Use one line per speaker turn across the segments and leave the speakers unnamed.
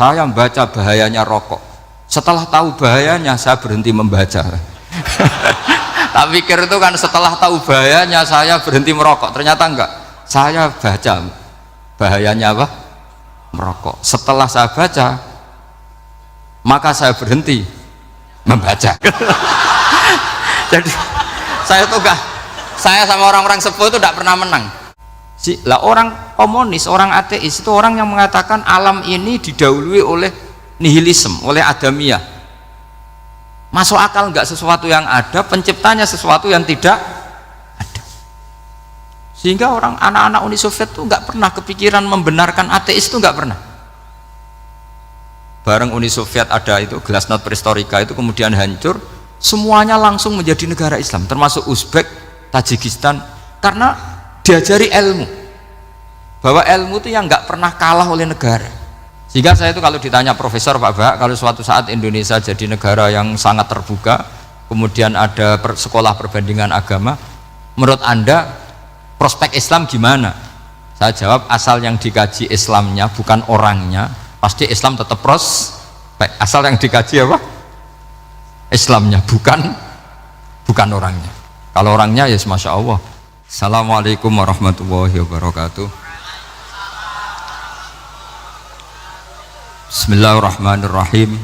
Saya membaca bahayanya rokok. Setelah tahu bahayanya saya berhenti membaca. Tak pikir itu kan setelah tahu bahayanya saya berhenti merokok. Ternyata enggak. Saya baca bahayanya apa? Merokok. Setelah saya baca, maka saya berhenti membaca. Jadi saya tuh enggak, saya sama orang-orang sepuh itu tidak pernah menang. Lah orang komunis, orang ateis itu orang yang mengatakan alam ini didahului oleh nihilisme, oleh adamiyah. Masuk akal nggak sesuatu yang ada, penciptanya sesuatu yang tidak ada. Sehingga orang anak-anak Uni Soviet tuh nggak pernah kepikiran membenarkan ateis, itu nggak pernah. Bareng Uni Soviet ada itu Glasnost Perestroika itu kemudian hancur, semuanya langsung menjadi negara Islam, termasuk Uzbek, Tajikistan, karena diajari ilmu, bahwa ilmu itu yang nggak pernah kalah oleh negara. Sehingga saya itu kalau ditanya profesor, Pak Bak, kalau suatu saat Indonesia jadi negara yang sangat terbuka, kemudian ada sekolah perbandingan agama, menurut Anda prospek Islam gimana? Saya jawab, asal yang dikaji Islamnya bukan orangnya, pasti Islam tetap prospek. Asal yang dikaji apa? Islamnya, bukan orangnya. Kalau orangnya ya Masya Allah. Assalamualaikum warahmatullahi wabarakatuh. Bismillahirrahmanirrahim.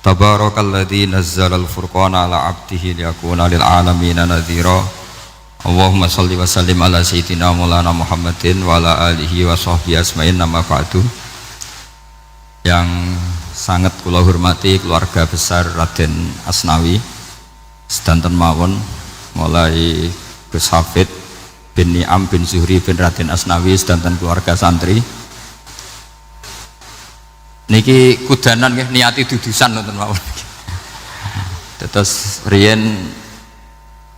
Tabarakalladzi nazzalal furqana ala 'abdihi liyakuna lil 'alamin nadhira. Allahumma shalli wa sallim ala sayyidina Maulana Muhammadin wa ala alihi wa sahbihi asma'in, nama ba'du. Yang sangat kula hormati keluarga besar Raden Asnawi sedanten mawon, mulai Gus Hafid bin Ni'am bin Zuhri bin Raden Asnawi sedanten keluarga santri. Niki kudanan nggih niati dudusan nonton mawon. Terus riyen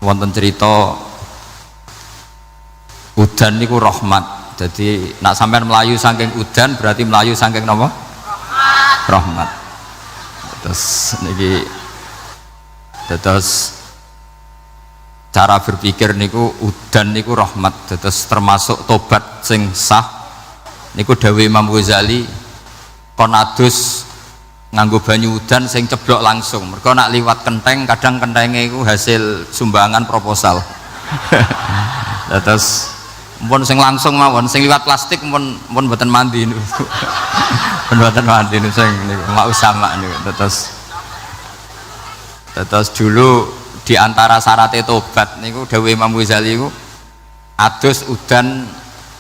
wonten cerita udan niku rahmat. Jadi nak sampean melayu saking udan berarti melayu saking napa? Rahmat. Terus niki terus cara berpikir niku udan niku rahmat. Terus termasuk tobat sing sah niku dawuh Imam Ghazali, konadus nganggo banyu udan sing ceblok langsung. Mereka nak liwat kenteng, kadang kentengnya itu hasil sumbangan proposal. Terus pun sing langsung mawon, sing liwat plastik pun mboten mandi niku. Pun mboten mandi niku sing niku mak usama niku. Terus dulu di antara syarat tobat niku dawuh Imam Ghazali niku adus udan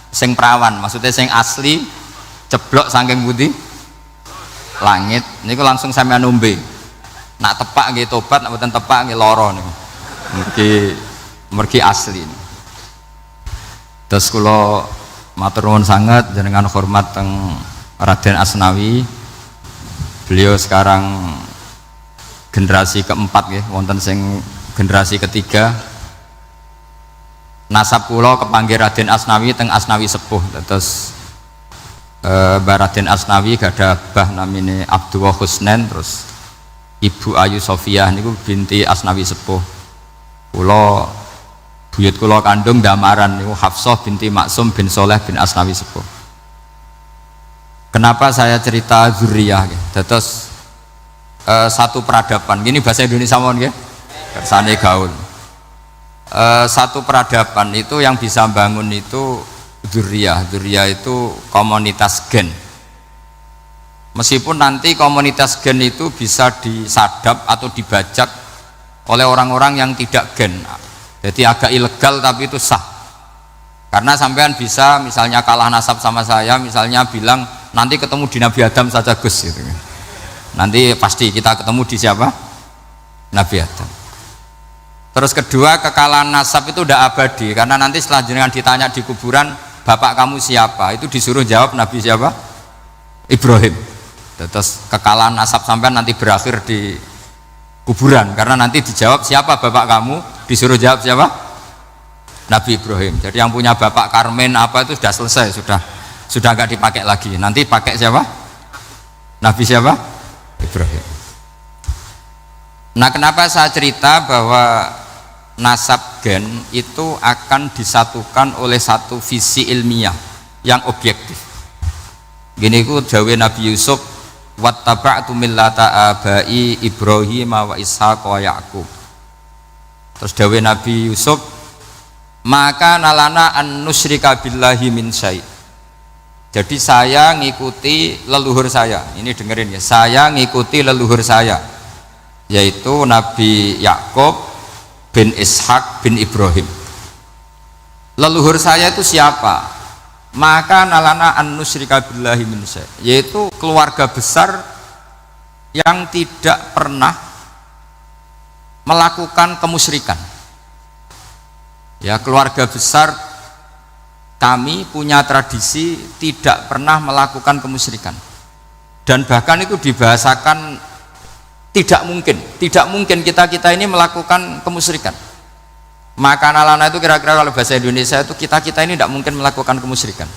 sing prawan, maksudnya sing asli ceblok saking pundi? Langit niku langsung sampean nombe. Nak tepak nggih tobat, nak mboten tepak nggih lara niku. Mergi asli. Terus kula matur nuwun sanget jenengan hormat teng Raden Asnawi. Beliau sekarang generasi keempat nggih, wonten sing generasi ketiga. Nasab kula kepanggih Raden Asnawi teng Asnawi sepuh. Terus Mbak Raden Asnawi gada bah namine Abdullah Husnen, terus Ibu Ayu Sofiah niku binti Asnawi sepuh. Kula buyut kula kandung damaran niku Hafsah binti Maksum bin Soleh bin Asnawi sepuh. Kenapa saya cerita zuriyah? Terus satu peradaban. Gini bahasa Indonesia mohon nggih. Kersane gaul. Satu peradaban itu yang bisa bangun itu dzurriyah itu komunitas gen. Meskipun nanti komunitas gen itu bisa disadap atau dibajak oleh orang-orang yang tidak gen, jadi agak ilegal tapi itu sah. Karena sampean bisa misalnya kalah nasab sama saya, misalnya bilang nanti ketemu di Nabi Adam saja Gus gitu. Nanti pasti kita ketemu di siapa? Nabi Adam. Terus kedua, kekalahan nasab itu udah abadi, karena nanti setelah jenengan ditanya di kuburan, bapak kamu siapa? Itu disuruh jawab Nabi siapa? Ibrahim. Terus kekalahan nasab sampean nanti berakhir di kuburan, karena nanti dijawab siapa bapak kamu, disuruh jawab siapa? Nabi Ibrahim. Jadi yang punya bapak Karmen apa itu sudah selesai, sudah nggak dipakai lagi. Nanti pakai siapa? Nabi siapa? Ibrahim. Nah, kenapa saya cerita bahwa nasab gen itu akan disatukan oleh satu visi ilmiah yang objektif. Gini ku dawe Nabi Yusuf, wattaba'tu millata abai Ibrahim wa Ishaq wa Yaqub. Terus dawe Nabi Yusuf, maka nalana an nusyrika billahi min syai'. Jadi saya ngikuti leluhur saya. Ini dengerin ya, saya ngikuti leluhur saya, yaitu Nabi Yakub bin Ishak bin Ibrahim. Leluhur saya itu siapa? Maka nalana an nusyrika billahi min syai', yaitu keluarga besar yang tidak pernah melakukan kemusyrikan. Ya, keluarga besar kami punya tradisi tidak pernah melakukan kemusyrikan, dan bahkan itu dibahasakan tidak mungkin kita ini melakukan kemusyrikan. Maka nalana itu kira-kira kalau bahasa Indonesia itu kita ini tidak mungkin melakukan kemusyrikan.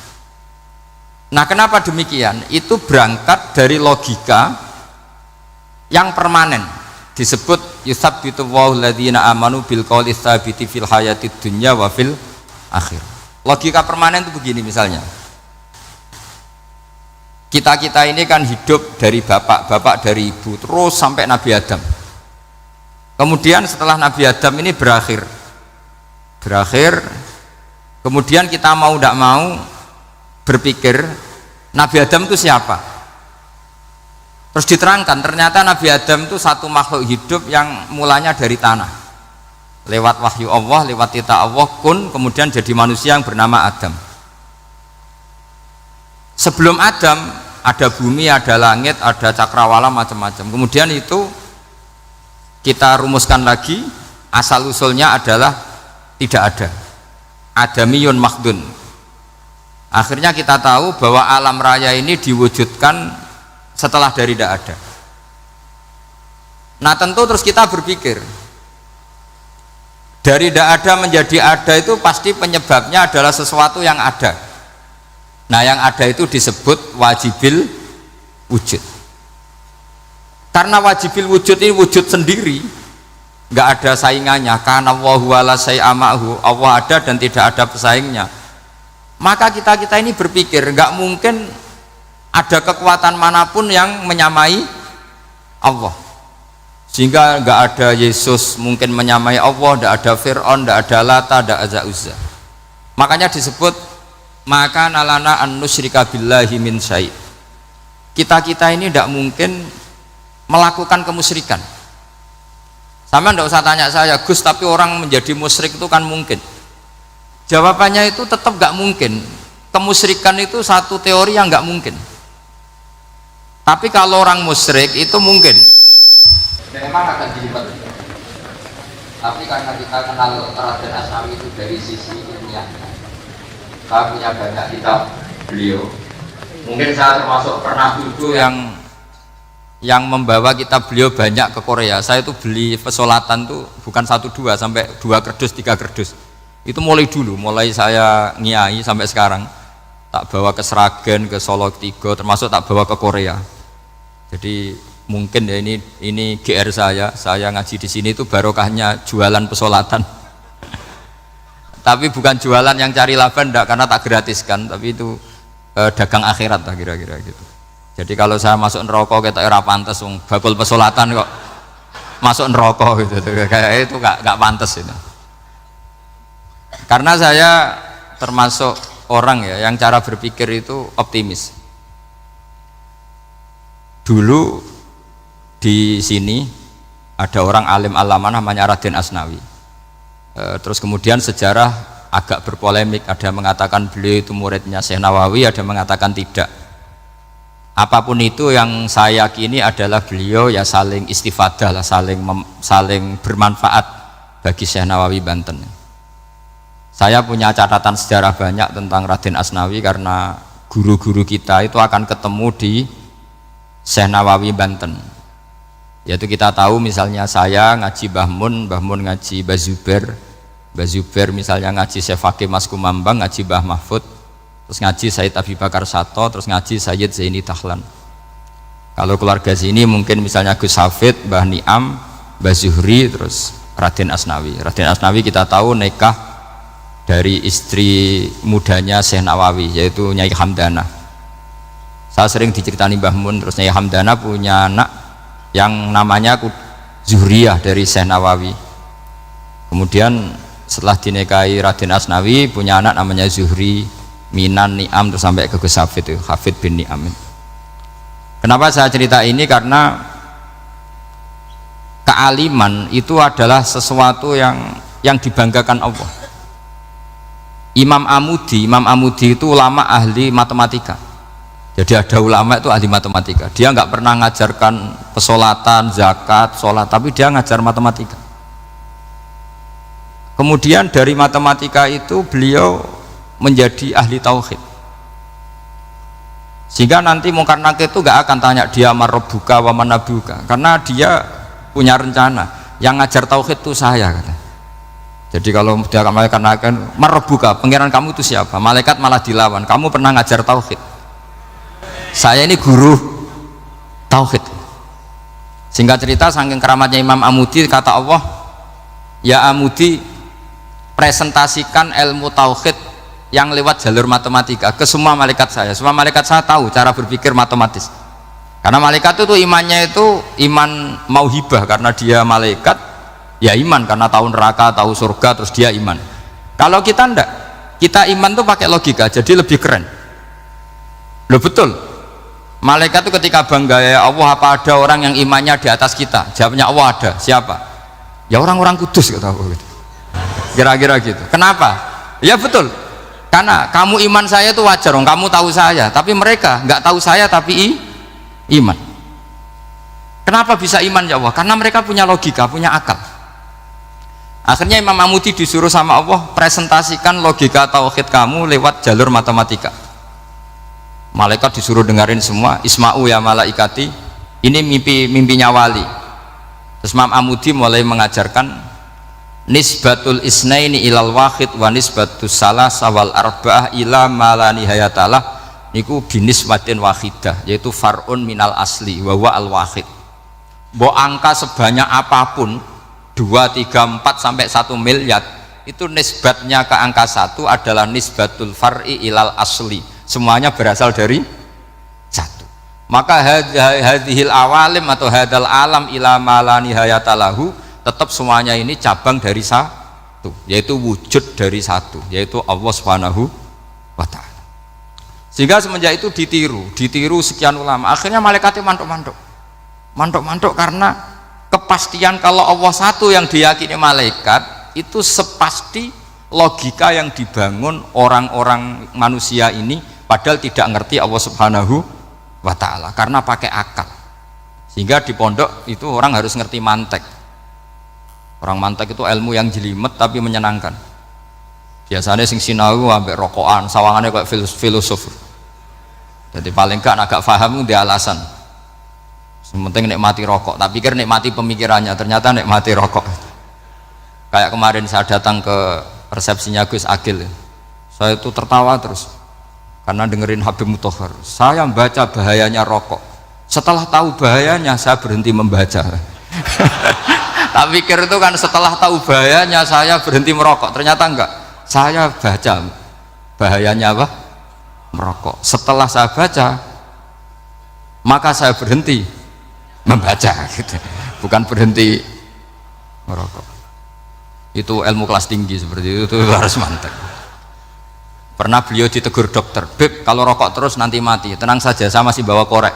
Nah, kenapa demikian? Itu berangkat dari logika yang permanen, disebut yusabbitu Allahu alladzina amanu bil qouli tsabiti fil hayatid dunya wa fil akhir. Logika permanen itu begini, misalnya kita ini kan hidup dari bapak dari ibu terus sampai Nabi Adam. Kemudian setelah Nabi Adam ini berakhir, kemudian kita mau tidak mau berpikir Nabi Adam itu siapa. Terus diterangkan ternyata Nabi Adam itu satu makhluk hidup yang mulanya dari tanah, lewat wahyu Allah, lewat titah Allah kun, kemudian jadi manusia yang bernama Adam. Sebelum Adam ada bumi, ada langit, ada cakrawala, macam-macam. Kemudian itu kita rumuskan lagi, asal usulnya adalah tidak ada, adamiyun makhdun. Akhirnya kita tahu bahwa alam raya ini diwujudkan setelah dari tidak ada. Nah, tentu terus kita berpikir dari tidak ada menjadi ada itu pasti penyebabnya adalah sesuatu yang ada. Nah, yang ada itu disebut wajibil wujud. Karena wajibil wujud ini wujud sendiri, nggak ada saingannya. Karena Allahu wala syai'amahu, Allah ada dan tidak ada pesaingnya. Maka kita ini berpikir nggak mungkin ada kekuatan manapun yang menyamai Allah, sehingga nggak ada Yesus mungkin menyamai Allah, nggak ada Fir'aun, nggak ada Lata, nggak ada Uzza. Makanya disebut maka nalana an nusyrika billahi min syai'. Kita ini tidak mungkin melakukan kemusyrikan. Sama nggak usah tanya saya, Gus, tapi orang menjadi musyrik itu kan mungkin. Jawabannya itu tetap nggak mungkin. Kemusyrikan itu satu teori yang nggak mungkin. Tapi kalau orang musyrik itu mungkin. Memang akan dilibat. Tapi karena kita kenal Raden Asnawi itu dari sisi ilmiahnya, saya punya banyak kitab beliau. Mungkin saya termasuk pernah dulu yang membawa kitab beliau banyak ke Korea. Saya itu beli pesolatan tuh bukan 1-2 sampai 2 kerdus 3 kerdus. Itu mulai dulu, mulai saya ngiai sampai sekarang. Tak bawa ke Sragen, ke Solo 3, termasuk tak bawa ke Korea. Jadi mungkin ya ini GR saya ngaji di sini itu barokahnya jualan pesolatan. Tapi bukan jualan yang cari laba enggak, karena tak gratiskan, tapi itu dagang akhirat lah kira-kira gitu. Jadi kalau saya masuk neraka kita ora pantes wong bakul pesolatan kok masuk neraka gitu. Kayak itu enggak pantes itu. Karena saya termasuk orang ya yang cara berpikir itu optimis. Dulu di sini ada orang alim alama namanya Raden Asnawi. Terus kemudian sejarah agak berpolemik, ada mengatakan beliau itu muridnya Syekh Nawawi, ada mengatakan tidak. Apapun itu yang saya yakini adalah beliau ya saling istifadah lah, saling bermanfaat bagi Syekh Nawawi Banten. Saya punya catatan sejarah banyak tentang Raden Asnawi karena guru-guru kita itu akan ketemu di Syekh Nawawi Banten. Yaitu kita tahu misalnya saya ngaji Mbah Mun ngaji Mbah Zubair misalnya ngaji Syekh Fakih Mas Kumambang, ngaji Mbah Mahfud, terus ngaji Said Abi Bakar Sato, terus ngaji Sayyid Zaini Dahlan. Kalau keluarga sini mungkin misalnya Gus Hafid, Mbah Niam, Mbah Zuhri, terus Raden Asnawi. Raden Asnawi kita tahu nikah dari istri mudanya Syekh Nawawi, yaitu Nyai Hamdanah. Saya sering diceritani Mbah Mun, terus Nyai Hamdana punya anak yang namanya Zuhriyah dari Syekh Nawawi. Kemudian setelah dinikahi Raden Asnawi punya anak namanya Zuhri, Minan, Ni'am, terus sampai ke Gus Hafid itu, Hafid bin Ni'am. Kenapa saya cerita ini? Karena kealiman itu adalah sesuatu yang dibanggakan Allah. Imam Amudi itu ulama ahli matematika. Jadi ada ulama itu ahli matematika. Dia nggak pernah ngajarkan pesolatan, zakat, sholat, tapi dia ngajar matematika. Kemudian dari matematika itu beliau menjadi ahli tauhid. Sehingga nanti Mungkar Nakir itu nggak akan tanya dia marabbuka wa manabuka, karena dia punya rencana. Yang ngajar tauhid itu saya, kata. Jadi kalau dia malaikat Nakir, marabbuka, pangeran kamu itu siapa? Malaikat malah dilawan. Kamu pernah ngajar tauhid? Saya ini guru tauhid. Singkat cerita, saking keramatnya Imam Amudi, kata Allah, ya Amudi, presentasikan ilmu tauhid yang lewat jalur matematika ke semua malaikat saya. Semua malaikat saya tahu cara berpikir matematis. Karena malaikat itu imannya itu iman mauhibah, karena dia malaikat, ya iman karena tahu neraka, tahu surga, terus dia iman. Kalau kita enggak, kita iman tuh pakai logika, jadi lebih keren. Loh betul. Malaikat itu ketika bangga, ya Allah, apa ada orang yang imannya di atas kita? Jawabnya Allah ada. Siapa? Ya orang-orang kudus, kata Allah. Kira-kira gitu. Kenapa? Ya betul. Karena kamu iman saya itu wajar, kamu tahu saya, tapi mereka nggak tahu saya tapi iman. Kenapa bisa iman ya Allah? Karena mereka punya logika, punya akal. Akhirnya Imam Amudi disuruh sama Allah, presentasikan logika tauhid kamu lewat jalur matematika. Malaikat disuruh dengerin semua. Isma'u ya malaikati, ini mimpinya wali. Terus Imam Amudi mulai mengajarkan nisbatul isnaini ilal wahid wa nisbatus salasa wal arba'ah ila ma la nihayatalah, niku binisbatin wahidah, yaitu far'un minal asli wa huwa al wahid. Mbok angka sebanyak apapun 2, 3, 4 sampai 1 miliar, itu nisbatnya ke angka 1 adalah nisbatul far'i ilal asli, semuanya berasal dari 1. Maka hadhil awalim atau hadal alam ila ma la nihayatalahu, tetap semuanya ini cabang dari 1, yaitu wujud dari 1, yaitu Allah Subhanahu wa ta'ala. Sehingga semenjak itu ditiru sekian ulama. Akhirnya malaikatnya mantuk karena kepastian kalau Allah 1 yang diyakini malaikat itu sepasti logika yang dibangun orang-orang manusia ini, padahal tidak ngerti Allah Subhanahu wa ta'ala karena pakai akal. Sehingga di pondok itu orang harus ngerti mantek. Orang mantek itu ilmu yang jelimet tapi menyenangkan. Biasanya sing sinau ambek rokokan, sawangannya kayak filosof. Jadi paling gak agak paham dia alasan. Sementing nikmati rokok, tak pikir nikmati pemikirannya, ternyata nikmati rokok. Kayak kemarin saya datang ke resepsinya Gus Agil, saya itu tertawa terus karena dengerin Habib Mutahar. Saya membaca bahayanya rokok, setelah tahu bahayanya saya berhenti membaca. Tak pikir itu kan setelah tahu bahayanya saya berhenti merokok, ternyata enggak, saya baca bahayanya apa? Merokok. Setelah saya baca, maka saya berhenti membaca gitu. Bukan berhenti merokok. Itu ilmu kelas tinggi seperti itu harus mantap. Pernah beliau ditegur dokter, "Beb, kalau rokok terus nanti mati." Tenang saja, saya masih bawa korek.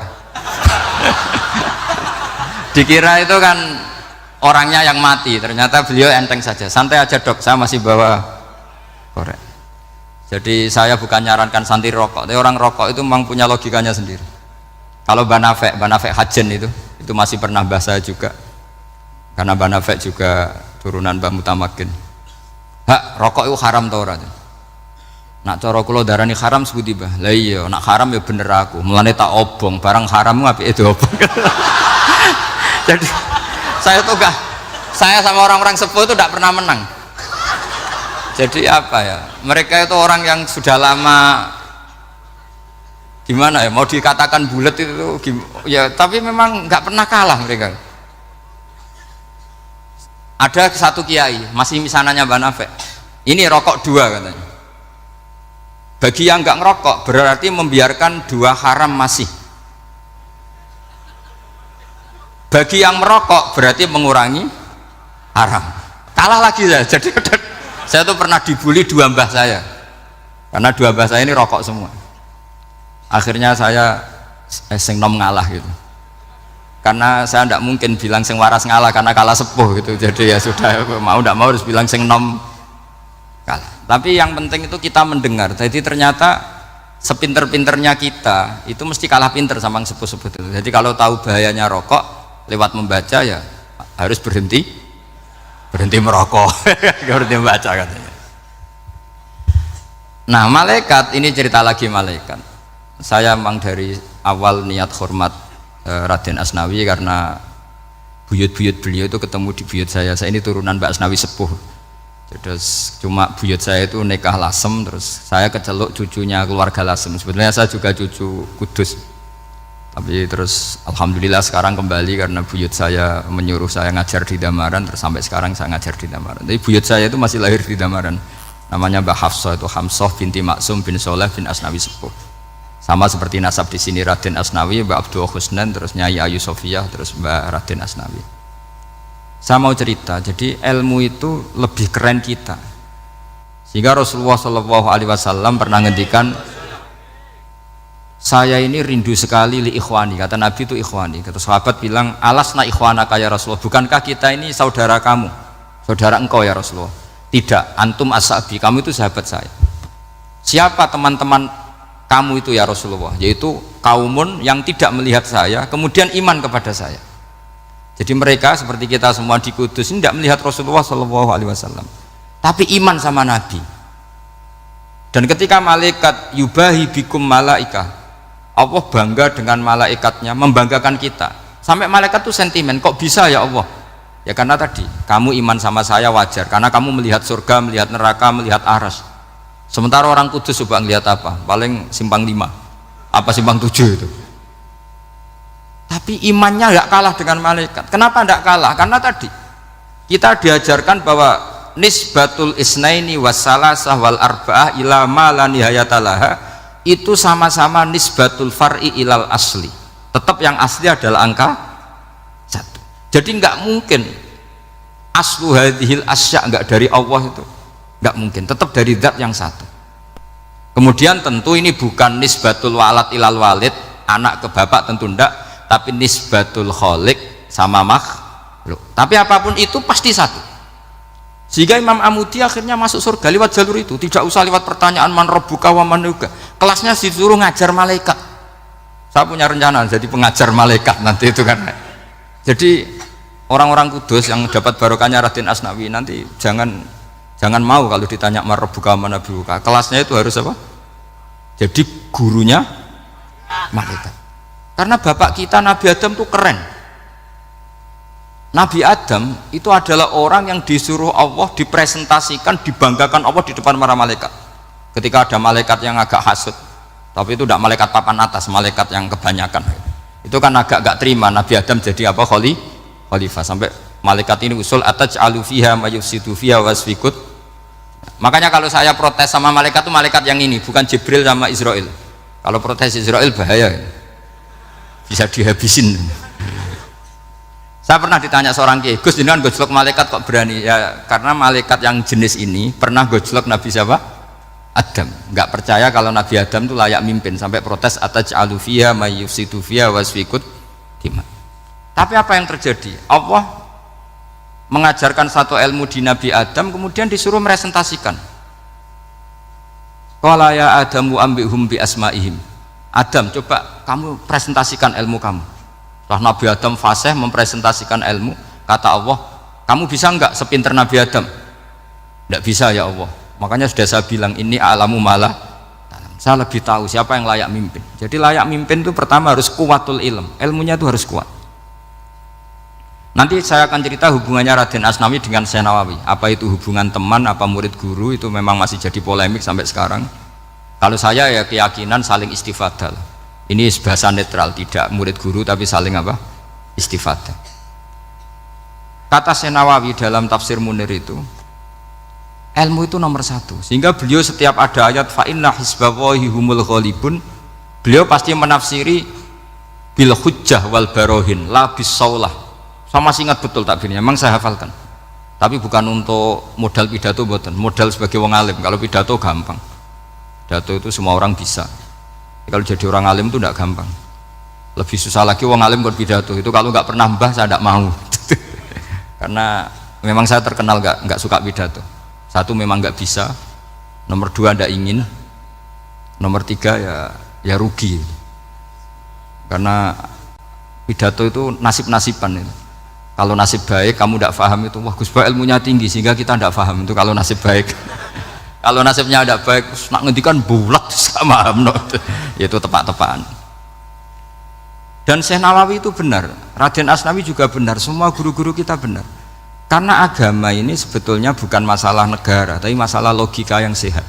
Dikira itu kan orangnya yang mati, ternyata beliau enteng saja. Santai aja dok, saya masih bawa korek. Jadi saya bukan nyarankan santai rokok, tapi orang rokok itu memang punya logikanya sendiri. Kalau Banafek Hajen itu masih pernah bahasa juga, karena Banafek juga turunan Mbah Mutamakin. Hak, rokok itu haram tau ora? Nak cara kula darani haram sebuti bah. Lah iya, nak haram ya bener aku. Mulane tak obong, barang haram apike diobong. Jadi saya tuh gak, saya sama orang-orang sepuh itu tidak pernah menang. Jadi apa ya, mereka itu orang yang sudah lama, gimana ya, mau dikatakan bulat itu ya, tapi memang nggak pernah kalah mereka. Ada satu kiai masih misananya Banafek, ini rokok 2 katanya. Bagi yang nggak ngerokok berarti membiarkan dua haram masih. Bagi yang merokok berarti mengurangi haram. Kalah lagi saya. Jadi saya tuh pernah dibully dua mbah saya. Karena dua mbah saya ini rokok semua. Akhirnya saya sing nom ngalah gitu. Karena saya tidak mungkin bilang sing waras ngalah karena kalah sepuh gitu. Jadi ya sudah, mau tidak mau harus bilang sing nom kalah. Tapi yang penting itu kita mendengar. Jadi ternyata sepinter-pinternya kita itu mesti kalah pinter sama yang sepuh-sepuh itu. Jadi kalau tahu bahayanya rokok lewat membaca ya harus berhenti merokok. Berhenti membaca katanya. Nah, malaikat ini cerita lagi malaikat. Saya memang dari awal niat hormat Raden Asnawi karena buyut-buyut beliau itu ketemu di buyut saya. Saya ini turunan Mbak Asnawi sepuh. Terus cuma buyut saya itu nikah Lasem, terus saya keceluk cucunya keluarga Lasem. Sebetulnya saya juga cucu Kudus. Tapi terus alhamdulillah sekarang kembali karena buyut saya menyuruh saya ngajar di Damaran, terus sampai sekarang saya ngajar di Damaran. Tapi buyut saya itu masih lahir di Damaran. Namanya Mbak Hafsah, itu Hamsah binti Maksum bin Soleh bin Asnawi sepuh. Sama seperti nasab di sini Raden Asnawi, Mbak Abdul Husnan, terus Nyai Ayu Sofiyah, terus Mbak Raden Asnawi. Saya mau cerita, jadi ilmu itu lebih keren kita. Sehingga Rasulullah SAW pernah ngendikan, saya ini rindu sekali li ikhwani, kata Nabi itu ikhwani. Kata sahabat bilang, alasna ikhwanaka ya Rasulullah, bukankah kita ini saudara kamu, saudara engkau ya Rasulullah? Tidak, antum ashabi, kamu itu sahabat saya. Siapa teman-teman kamu itu ya Rasulullah? Yaitu kaumun yang tidak melihat saya kemudian iman kepada saya. Jadi mereka seperti kita semua di Kudus ini tidak melihat Rasulullah SAW, tapi iman sama Nabi. Dan ketika malaikat yubahi bikum malaikah, Allah bangga dengan malaikatnya, membanggakan kita. Sampai malaikat tuh sentimen, kok bisa ya Allah? Ya karena tadi kamu iman sama saya wajar, karena kamu melihat surga, melihat neraka, melihat aras. Sementara orang Kudus coba ngelihat apa? Paling simpang 5 apa simpang 7 itu. Tapi imannya nggak kalah dengan malaikat. Kenapa nggak kalah? Karena tadi kita diajarkan bahwa nisbatul isnaini wassalasah wal arba'ah ila ma la nihayatalaha itu sama-sama nisbatul far'i ilal asli. Tetap yang asli adalah angka 1. Jadi nggak mungkin aslu hadhil asya nggak dari Allah itu, nggak mungkin, tetap dari zat yang satu. Kemudian tentu ini bukan nisbatul walad ilal walid, anak ke bapak, tentu enggak, tapi nisbatul kholik sama makhluk. Tapi apapun itu pasti satu. Sehingga Imam Amudi akhirnya masuk surga lewat jalur itu, tidak usah lewat pertanyaan man rabbuka wa man nuka. Kelasnya disuruh ngajar malaikat. Saya punya rencana jadi pengajar malaikat nanti itu kan. Jadi orang-orang Kudus yang dapat barokahnya Raden Asnawi nanti jangan mau kalau ditanya man rabbuka wa man nuka. Kelasnya itu harus apa? Jadi gurunya malaikat. Karena bapak kita Nabi Adam itu keren. Nabi Adam itu adalah orang yang disuruh Allah dipresentasikan, dibanggakan Allah di depan para malaikat. Ketika ada malaikat yang agak hasut, tapi itu tidak malaikat papan atas, malaikat yang kebanyakan. Itu kan agak gak terima Nabi Adam jadi apa? Khalifah. Sampai malaikat ini usul ataj'alu fiha mayufsidu fiha wasfikut. Makanya kalau saya protes sama malaikat itu malaikat yang ini, bukan Jibril sama Israel. Kalau protes Israel bahaya, bisa dihabisin. Saya pernah ditanya seorang kiai, Gus jenengan gojlok malaikat kok berani? Ya karena malaikat yang jenis ini pernah gojlok Nabi siapa? Adam. Nggak percaya kalau Nabi Adam itu layak mimpin, sampai protes ataj'alu fiha mayufsidu fiha wasfikut dima. Tapi apa yang terjadi? Allah mengajarkan satu ilmu di Nabi Adam, kemudian disuruh meresentasikan. Qala ya Adamu ambihum bi asma'ihim. Adam, coba kamu presentasikan ilmu kamu. Setelah Nabi Adam fasih mempresentasikan ilmu, kata Allah, kamu bisa enggak sepinter Nabi Adam? Enggak bisa ya Allah. Makanya sudah saya bilang ini alamu malah. Saya lebih tahu siapa yang layak mimpin. Jadi layak mimpin itu pertama harus kuwatul ilm. Ilmunya itu harus kuat. Nanti saya akan cerita hubungannya Raden Asnawi dengan Syekh Nawawi. Apa itu hubungan teman, apa murid guru, itu memang masih jadi polemik sampai sekarang. Kalau saya ya keyakinan saling istifadah. Ini bahasa netral, tidak murid guru tapi saling apa? Istifadah. Kata Syekh Nawawi dalam tafsir Munir itu, ilmu itu nomor satu. Sehingga beliau setiap ada ayat fa inna hizballahi humul ghalibun, beliau pasti menafsiri bil hujjah wal barohin la bis saulah. Saya masih ingat betul takbirnya, memang saya hafalkan. Tapi bukan untuk modal pidato, buatan modal sebagai wong alim. Kalau pidato gampang, pidato itu semua orang bisa. Kalau jadi orang alim itu tidak gampang, lebih susah lagi wong alim buat pidato itu. Kalau nggak pernah mbah saya tidak mau karena memang saya terkenal nggak suka pidato. Satu memang nggak bisa, nomor dua tidak ingin, nomor tiga ya rugi, karena pidato itu nasib-nasiban itu. Kalau nasib baik kamu tidak paham itu, wah Gus Bah ilmunya tinggi sehingga kita tidak paham itu kalau nasib baik. Kalau nasibnya tidak baik, nak ngendikan bulat sama no. Itu tepak-tepakan. Dan Syekh Nawawi itu benar, Raden Asnawi juga benar, semua guru-guru kita benar. Karena agama ini sebetulnya bukan masalah negara, tapi masalah logika yang sehat.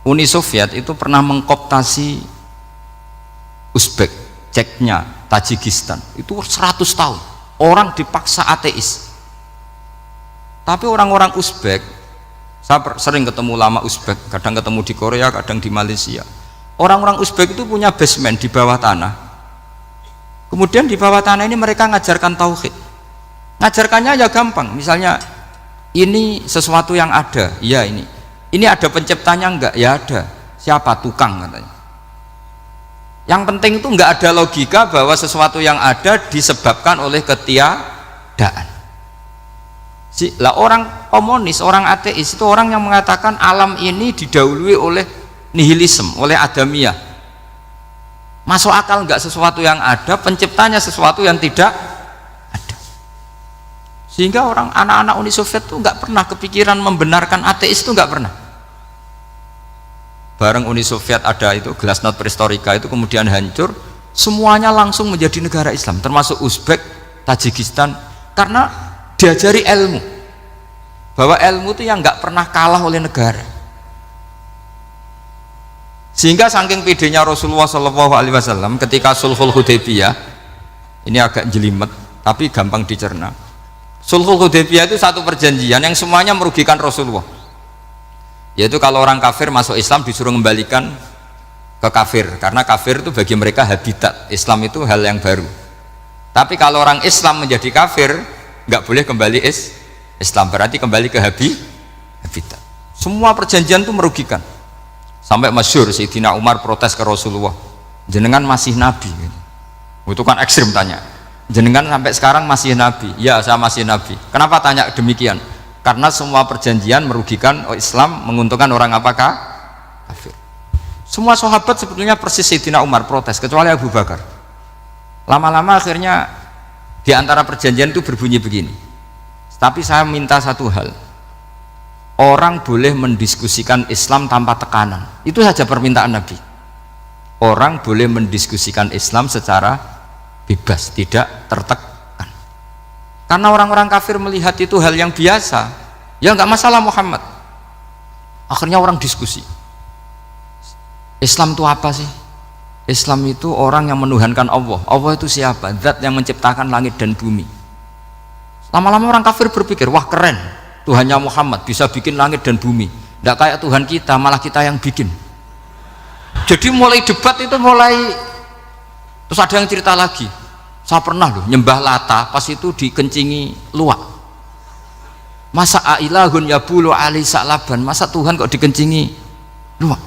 Uni Soviet itu pernah mengkooptasi Uzbek, Ceknya, Tajikistan. Itu 100 tahun. Orang dipaksa ateis. Tapi orang-orang Uzbek, saya sering ketemu lama Uzbek, kadang ketemu di Korea, kadang di Malaysia. Orang-orang Uzbek itu punya basement di bawah tanah. Kemudian di bawah tanah ini mereka ngajarkan tauhid. Ngajarkannya ya gampang, misalnya ini sesuatu yang ada, ya ini ada penciptanya enggak, ya ada, siapa, tukang katanya. Yang penting itu enggak ada logika bahwa sesuatu yang ada disebabkan oleh ketiadaan. Lah orang komunis, orang ateis itu orang yang mengatakan alam ini didahului oleh nihilisme, oleh adamiyah. Masuk akal enggak sesuatu yang ada, penciptanya sesuatu yang tidak. Sehingga orang anak-anak Uni Soviet itu nggak pernah kepikiran membenarkan ateis, itu nggak pernah. Bareng Uni Soviet ada itu Glasnost Perestroika itu kemudian hancur, semuanya langsung menjadi negara Islam, termasuk Uzbek, Tajikistan, karena diajari ilmu, bahwa ilmu itu yang nggak pernah kalah oleh negara. Sehingga saking pedenya Rasulullah SAW ketika Sulhul Hudaybiyah, ini agak jelimet tapi gampang dicerna. Sulhul Hudaybiyah itu satu perjanjian yang semuanya merugikan Rasulullah, yaitu kalau orang kafir masuk Islam disuruh kembalikan ke kafir, karena kafir itu bagi mereka habitat, Islam itu hal yang baru. Tapi kalau orang Islam menjadi kafir nggak boleh kembali Islam, berarti kembali ke habitat. Semua perjanjian itu merugikan, sampai masyhur Sayyidina Umar protes ke Rasulullah, jenengan masih nabi gitu. Itu kan ekstrim, tanya jenengan sampai sekarang masih nabi? Ya, saya masih nabi. Kenapa tanya demikian? Karena semua perjanjian merugikan Islam, menguntungkan orang apakah? Kafir. Semua sahabat sebetulnya persis Sayyidina Umar protes, kecuali Abu Bakar. Lama-lama akhirnya di antara perjanjian itu berbunyi begini, tapi saya minta satu hal, orang boleh mendiskusikan Islam tanpa tekanan. Itu saja permintaan Nabi. Orang boleh mendiskusikan Islam secara bebas, tidak tertekan. Karena orang-orang kafir melihat itu hal yang biasa, ya nggak masalah Muhammad. Akhirnya orang diskusi, Islam itu apa sih? Islam itu orang yang menuhankan Allah. Allah itu siapa? Zat yang menciptakan langit dan bumi. Lama-lama orang kafir berpikir, wah keren, Tuhannya Muhammad bisa bikin langit dan bumi, nggak kayak Tuhan kita, malah kita yang bikin. Jadi mulai debat itu terus ada yang cerita lagi, saya pernah loh nyembah Lata, pas itu dikencingi luwak. Masa ailahun ya bulu ali sa'laban, masa Tuhan kok dikencingi luwak?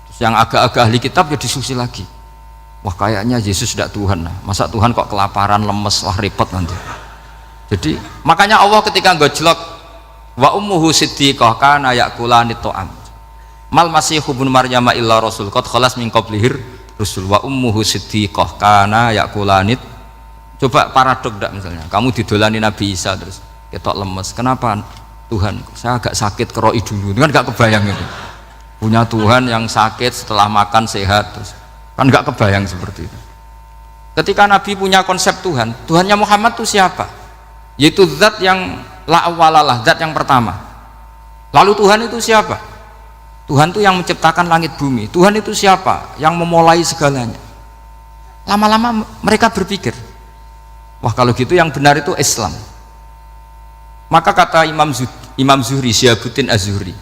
Terus yang agak-agak ahli kitab ya diskusi lagi, wah kayaknya Yesus tidak Tuhan, masa Tuhan kok kelaparan, lemes, wah repot nanti. Jadi makanya Allah ketika gojlok wa ummuhu siddiqah kana yakulani ta'am mal masihu ibnu maryam illa rasul qad khalas min qablihir rusul wa ummuhu siddiqah kana yakulanit. Coba paradok enggak, misalnya kamu didolani Nabi Isa terus ketok lemes, kenapa Tuhan saya agak sakit keroi dulu, kan enggak kebayang itu, punya Tuhan yang sakit setelah makan sehat, terus kan enggak kebayang seperti itu. Ketika Nabi punya konsep Tuhan, Tuhannya Muhammad itu siapa? Yaitu zat yang la awalalah, zat yang pertama. Lalu Tuhan itu siapa? Tuhan itu yang menciptakan langit bumi. Tuhan itu siapa? Yang memulai segalanya. Lama-lama mereka berpikir, wah kalau gitu yang benar itu Islam. Maka kata Imam Imam Zuhri, Syihabuddin Az-Zuhri,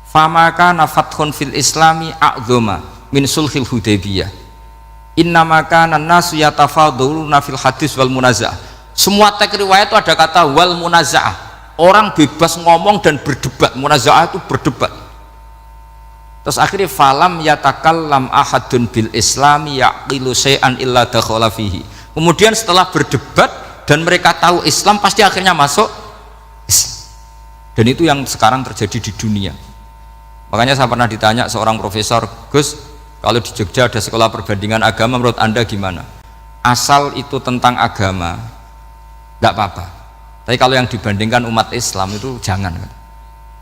famaka nafathun fil islami a'zoma min sulhil Hudaybiyah, innamaka nasu yatafaduluna fil hadis wal munaza'ah. Semua teks riwayat itu ada kata wal munaza'ah, orang bebas ngomong dan berdebat. Munaza'ah itu berdebat. Terus akhirnya falam yatakallam ahadun bil islami yaqilu syai'an illa dakhala fihi. Kemudian setelah berdebat dan mereka tahu Islam, pasti akhirnya masuk Islam. Dan itu yang sekarang terjadi di dunia. Makanya saya pernah ditanya seorang profesor, Gus, kalau di Jogja ada sekolah perbandingan agama, menurut Anda gimana? Asal itu tentang agama nggak apa-apa, tapi kalau yang dibandingkan umat Islam itu jangan.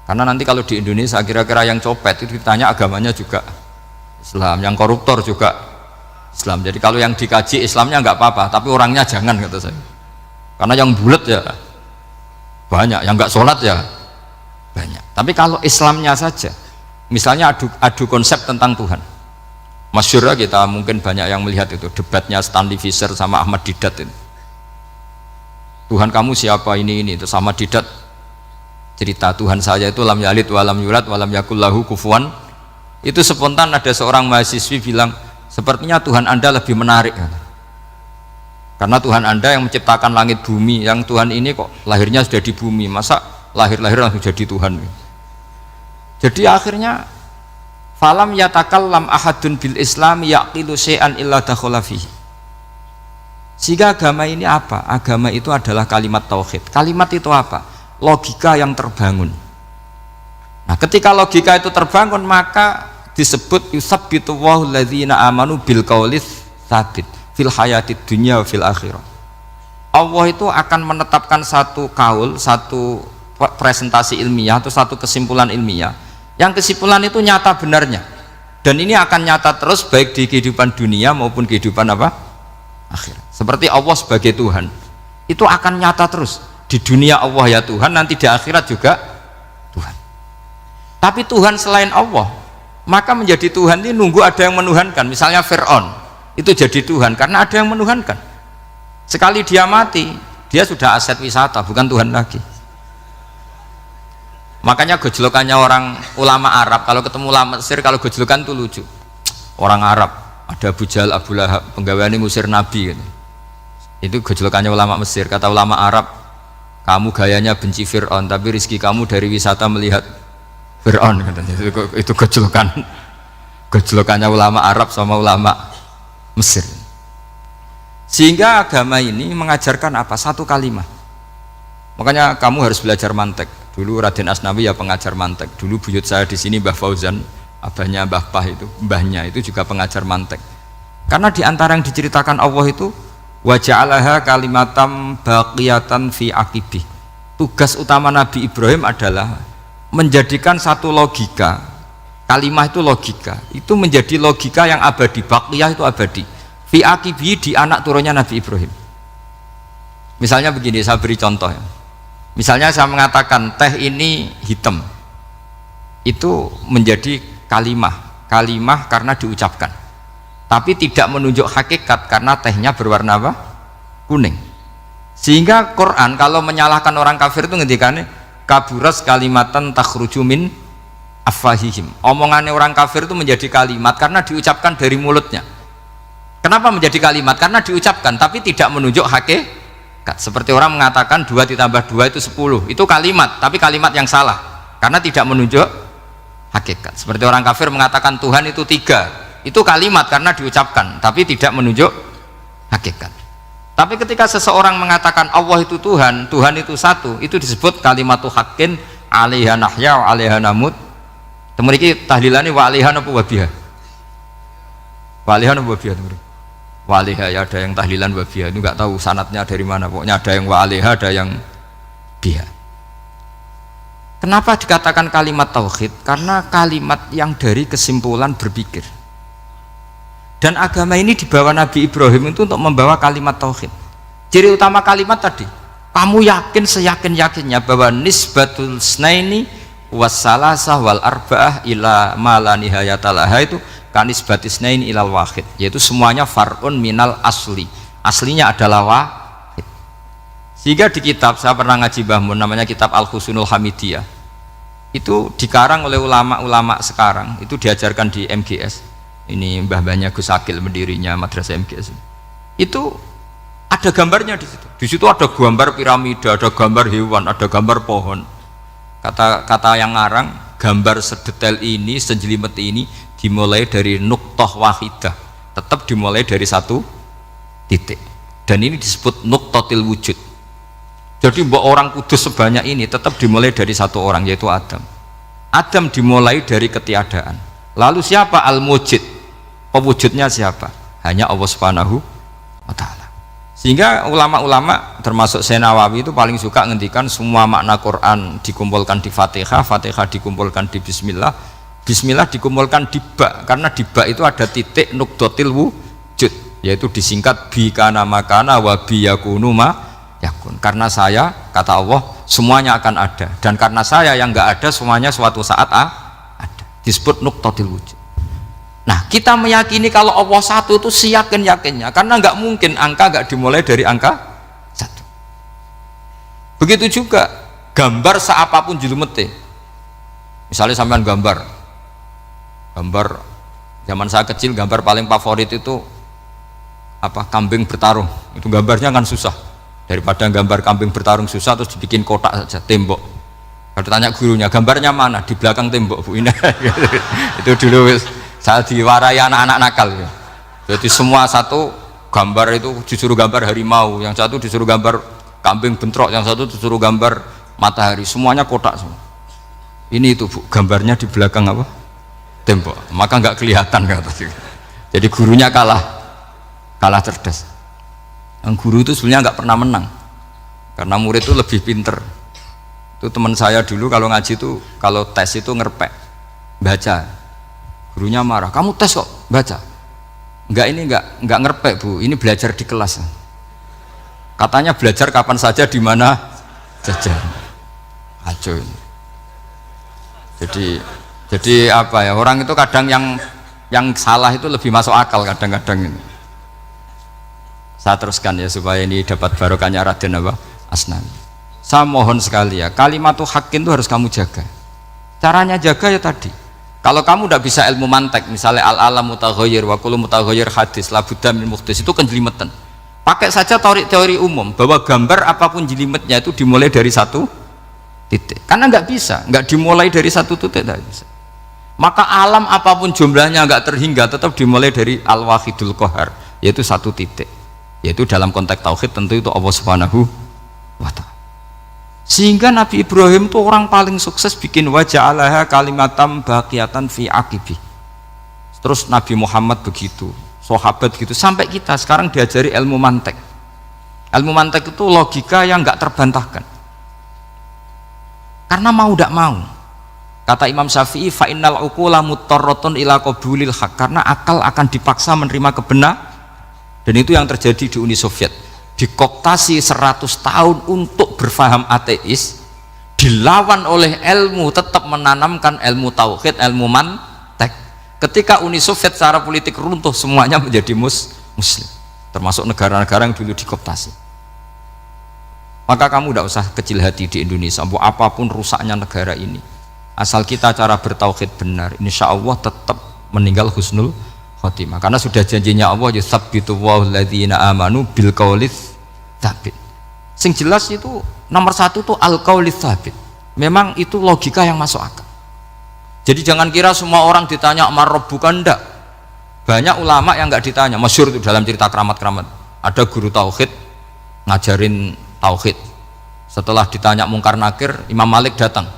Karena nanti kalau di Indonesia kira-kira yang copet itu ditanya agamanya juga Islam, yang koruptor juga Islam. Jadi kalau yang dikaji Islamnya nggak apa-apa, tapi orangnya jangan, kata saya. Karena yang bulat ya banyak, yang nggak sholat ya banyak. Tapi kalau Islamnya saja, misalnya adu konsep tentang Tuhan, masyhur kita mungkin banyak yang melihat itu debatnya Stanley Fischer sama Ahmad Didat itu. Tuhan kamu siapa, ini itu sama Didat cerita Tuhan saya itu lam yalid walam yulad walam yakul lahu kufuwan. Itu spontan ada seorang mahasiswi bilang, sepertinya Tuhan Anda lebih menarik, karena Tuhan Anda yang menciptakan langit bumi, yang Tuhan ini kok lahirnya sudah di bumi, masa lahir-lahir langsung jadi Tuhan. Jadi akhirnya falam yatakallam ahadun bil islami yaqilu syai'an illa dakhala fihi. Sehingga agama ini apa? Agama itu adalah kalimat tauhid. Kalimat itu apa? Logika yang terbangun. Nah, ketika logika itu terbangun, maka disebut yusabbitu wallahu alladzina amanu bil qaulis tsabit fil hayatid dunya wa fil akhirah. Allah itu akan menetapkan satu kaul, satu presentasi ilmiah atau satu kesimpulan ilmiah, yang kesimpulan itu nyata benarnya, dan ini akan nyata terus baik di kehidupan dunia maupun kehidupan apa? Akhirat. Seperti Allah sebagai Tuhan itu akan nyata terus di dunia, Allah ya Tuhan, nanti di akhirat juga Tuhan. Tapi Tuhan selain Allah, maka menjadi Tuhan ini nunggu ada yang menuhankan. Misalnya Fir'aun itu jadi Tuhan karena ada yang menuhankan. Sekali dia mati, dia sudah aset wisata, bukan Tuhan lagi. Makanya gejolokannya orang ulama Arab, kalau ketemu ulama Mesir, kalau gejolokan itu lucu. Orang Arab, ada Abu Jahal, Abu Lahab, penggaweane ngusir Nabi gitu. Itu gejolokannya ulama Mesir. Kata ulama Arab, kamu gayanya benci Fir'aun, tapi rizki kamu dari wisata melihat Fir'aun, katanya. Itu gejolokannya ulama Arab sama ulama Mesir. Sehingga agama ini mengajarkan apa? Satu kalimat. Makanya kamu harus belajar mantek. Dulu Raden Asnawi ya pengajar mantek. Dulu buyut saya di sini Mbah Fauzan, abahnya Mbah Pah itu, mbahnya itu juga pengajar mantek. Karena di antara yang diceritakan Allah itu wa ja'alaha kalimatam baqiyatan fi aqibih. Tugas utama Nabi Ibrahim adalah menjadikan satu logika, kalimah itu logika, itu menjadi logika yang abadi, baqiyah itu abadi, fi aqibih, di anak turunnya Nabi Ibrahim. Misalnya begini, saya beri contoh ya. Misalnya saya mengatakan teh ini hitam, itu menjadi kalimah karena diucapkan, tapi tidak menunjuk hakikat karena tehnya berwarna apa? Kuning. Sehingga Quran kalau menyalahkan orang kafir itu ngendikane kaburas kalimatan takhruju min afwahihim. Omongannya orang kafir itu menjadi kalimat karena diucapkan dari mulutnya. Kenapa menjadi kalimat? Karena diucapkan tapi tidak menunjuk hakikat. Seperti orang mengatakan 2 ditambah 2 itu 10, itu kalimat, tapi kalimat yang salah karena tidak menunjuk hakikat. Seperti orang kafir mengatakan Tuhan itu 3, itu kalimat karena diucapkan tapi tidak menunjuk hakikat. Tapi ketika seseorang mengatakan Allah itu Tuhan, Tuhan itu satu, itu disebut kalimatu haqqin 'alaiha nahya wa 'alaiha namut. Temeriki tahlilane wa 'alaiha napa wa biha? Wa 'alaiha napa wa biha? Wa 'alaiha, ya ada yang tahlilan wa biha, itu enggak tahu sanatnya dari mana, pokoknya ada yang wa 'alaiha, ada yang biha. Kenapa dikatakan kalimat tauhid? Karena kalimat yang dari kesimpulan berpikir. Dan agama ini dibawa Nabi Ibrahim itu untuk membawa kalimat tauhid. Ciri utama kalimat tadi, kamu yakin seyakin-yakinnya bahwa nisbatul snaini wassalasah wal arba'ah ila ma la nihayatalaha itu kanisbatis snaini ilal wahid, yaitu semuanya far'un minal asli. Aslinya adalah wahid. Sehingga di kitab, saya pernah ngaji Mbah Mun, namanya kitab Al-Husunul Hamidiyah, itu dikarang oleh ulama-ulama sekarang, itu diajarkan di MGS. Ini mbah-mbahnya Gus Akil, pendirinya madrasah MGS. Itu ada gambarnya di situ. Di situ ada gambar piramida, ada gambar hewan, ada gambar pohon. Kata yang ngarang, gambar sedetail ini, sejelimet ini dimulai dari nuktah wahidah, tetap dimulai dari satu titik, dan ini disebut nuktatil wujud. Jadi orang kudus sebanyak ini tetap dimulai dari satu orang, yaitu Adam. Adam dimulai dari ketiadaan. Lalu siapa al-mujid? Pewujudnya siapa? Hanya Allah Subhanahu wa ta'ala. Sehingga ulama-ulama termasuk Syekh Nawawi itu paling suka ngendikan semua makna Quran dikumpulkan di Fatihah, Fatihah dikumpulkan di Bismillah, Bismillah dikumpulkan di ba, karena di ba itu ada titik nukdotil wujud, yaitu disingkat bi kana makana wa bi yakunu ma yakun. Karena saya, kata Allah, semuanya akan ada, dan karena saya yang enggak ada, semuanya suatu saat ada. Disebut nukdotil wujud. Nah, kita meyakini kalau Allah satu itu seyakin-yakinnya, karena nggak mungkin angka nggak dimulai dari angka satu. Begitu juga gambar seapapun julumete. Misalnya sampean gambar zaman saya kecil, gambar paling favorit itu apa? Kambing bertarung. Itu gambarnya kan susah. Daripada gambar kambing bertarung susah, terus dibikin kotak saja, tembok. Kalau tanya gurunya, gambarnya mana? Di belakang tembok, Bu. Ini itu dulu saya diwarai anak-anak nakal ya. Jadi semua satu gambar itu disuruh gambar harimau, yang satu disuruh gambar kambing bentrok, yang satu disuruh gambar matahari, semuanya kotak semua. Ini itu Bu, gambarnya di belakang apa? Tembok, maka nggak kelihatan kata. Jadi gurunya kalah cerdas. Yang guru itu sebenarnya nggak pernah menang, karena murid itu lebih pinter. Itu teman saya dulu kalau ngaji itu, kalau tes itu ngerpek baca. Gurunya marah, kamu tes kok baca? Enggak ngerpek Bu, ini belajar di kelas. Katanya belajar kapan saja, di mana saja. Acuh. Jadi apa ya, orang itu kadang yang salah itu lebih masuk akal kadang-kadang ini. Saya teruskan ya supaya ini dapat barokahnya Raden apa? Asnan. Saya mohon sekali ya, kalimat hakin itu harus kamu jaga. Caranya jaga ya tadi. Kalau kamu tidak bisa ilmu mantek, misalnya al-alam mutaghayyir wa kullu mutaghayyir hadis la budda min muhdits, itu kan jelimetan. Pakai saja teori umum bahwa gambar apapun jelimetnya itu dimulai dari satu titik. Karena nggak bisa, nggak dimulai dari satu titik, tidak bisa. Maka alam apapun jumlahnya nggak terhingga, tetap dimulai dari al-wahidul qahar, yaitu satu titik. Yaitu dalam konteks tauhid tentu itu Allah Subhanahu wa ta'ala. Sehingga Nabi Ibrahim itu orang paling sukses bikin waja'alaha kalimatam baqiyatan fi aqibi. Terus Nabi Muhammad begitu, sahabat begitu, sampai kita sekarang diajari ilmu mantek. Ilmu mantek itu logika yang nggak terbantahkan. Karena mau tidak mau. Kata Imam Syafi'i, fa innal uqula muttarratun ila qabulil haq, karena akal akan dipaksa menerima kebenaran. Dan itu yang terjadi di Uni Soviet. Dikooptasi 100 tahun untuk berfaham ateis, dilawan oleh ilmu, tetap menanamkan ilmu tauhid, ilmu mantek. Ketika Uni Soviet secara politik runtuh, semuanya menjadi muslim, termasuk negara-negara yang dulu dikooptasi. Maka kamu tidak usah kecil hati di Indonesia, apapun rusaknya negara ini, asal kita cara bertauhid benar, insya Allah tetap meninggal husnul khotimah, karena sudah janjinya Allah, yusabbitu walladzina amanu bil qaulits tsabit. Sing jelas itu nomor satu tuh al qaulits tsabit. Memang itu logika yang masuk akal. Jadi jangan kira semua orang ditanya amar rabbuka, enggak. Banyak ulama yang enggak ditanya. Masyhur itu dalam cerita keramat-keramat. Ada guru tauhid ngajarin tauhid. Setelah ditanya mungkar nakir, Imam Malik datang.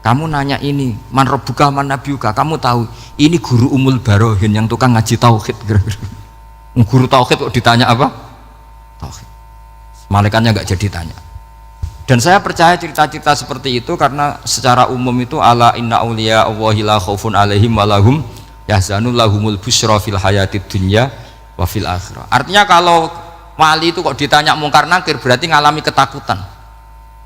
Kamu nanya ini, man rabbuka man nabiyuka, kamu tahu ini guru Umul Barohin yang tukang ngaji tauhid. Guru tauhid kok ditanya apa? Tauhid. Malaikatnya nggak jadi tanya. Dan saya percaya cerita-cerita seperti itu karena secara umum itu ala inna auliya Allahi la khaufun alaihim walahum yahzanun lahumul busyra fil hayatid dunya wa fil akhirah. Artinya kalau wali itu kok ditanya mungkar nakir berarti ngalami ketakutan.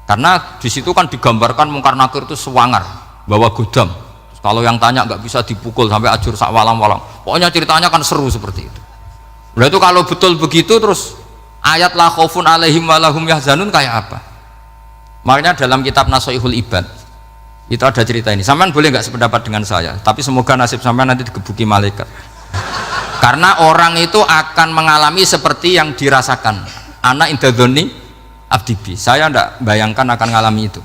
Karena di situ kan digambarkan mungkar nakir itu sewangar, bawa godam. Kalau yang tanya nggak bisa dipukul sampai ajur sak walang-walang. Pokoknya ceritanya kan seru seperti itu. Berarti kalau betul begitu terus ayat la khaufun alaihim wa lahum yahzanun kayak apa. Makanya dalam kitab Nashihul Ibad itu ada cerita ini. Sampean boleh nggak sependapat dengan saya, tapi semoga nasib sampean nanti digebuki malaikat. Karena orang itu akan mengalami seperti yang dirasakan. Anak indadzoni abdibi. Saya tidak bayangkan akan mengalami itu.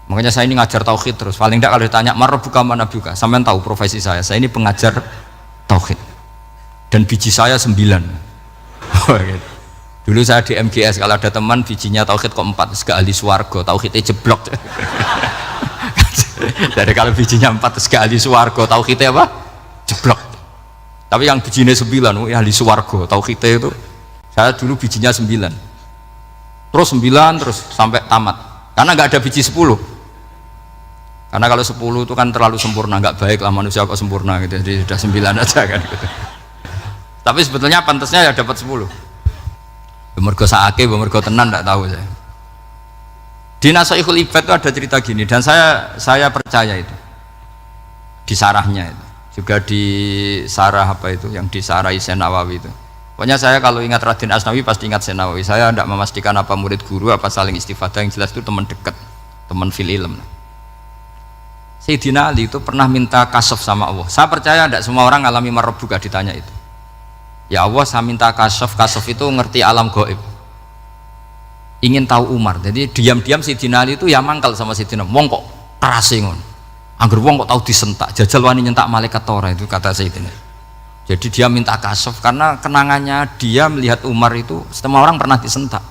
Makanya saya ini ngajar tauhid terus. Paling tidak kalau ditanya marabbuka man nabiuka, sampean tahu profesi saya. Saya ini pengajar tauhid. Dan biji saya 9. Dulu saya di MGS, kalau ada teman bijinya tauhid kok 4, terus gak ahli swarga, tauhidnya jeblok. Dari kalau bijinya 4 terus gak ahli swarga, tauhidnya apa? Jeblok. Tapi yang bijinya 9, ahli swarga, tauhidnya itu saya dulu bijinya 9. Terus 9 terus sampai tamat. Karena gak ada biji 10. Karena kalau 10 itu kan terlalu sempurna, nggak baik lah manusia kok sempurna gitu, jadi sudah 9 aja kan gitu. Tapi sebetulnya pantasnya ya dapat 10. Mergo saake, mergo tenan nggak tahu saya. Di Nashihul Ibad itu ada cerita gini, dan saya percaya itu. Di sarahnya itu, juga di sarah apa itu, yang di sarah Syekh Nawawi itu. Pokoknya saya kalau ingat Raden Asnawi pasti ingat Syekh Nawawi. Saya tidak memastikan apa murid guru, apa saling istifadah, yang jelas itu teman dekat, teman fil ilm. Sayyidina Ali itu pernah minta kasaf sama Allah. Saya percaya tidak semua orang ngalami marabbuka ditanya itu. Ya Allah, saya minta kasaf itu ngerti alam gaib. Ingin tahu Umar. Jadi diam-diam Sayyidina Ali itu ya mangkal sama Sayyidina. Wong kok kerase ngono. Angger wong kok tahu disentak, jajal wani nyentak malaikat ora, itu kata Sayyidina. Jadi dia minta kasaf karena kenangannya dia melihat Umar itu, semua orang pernah disentak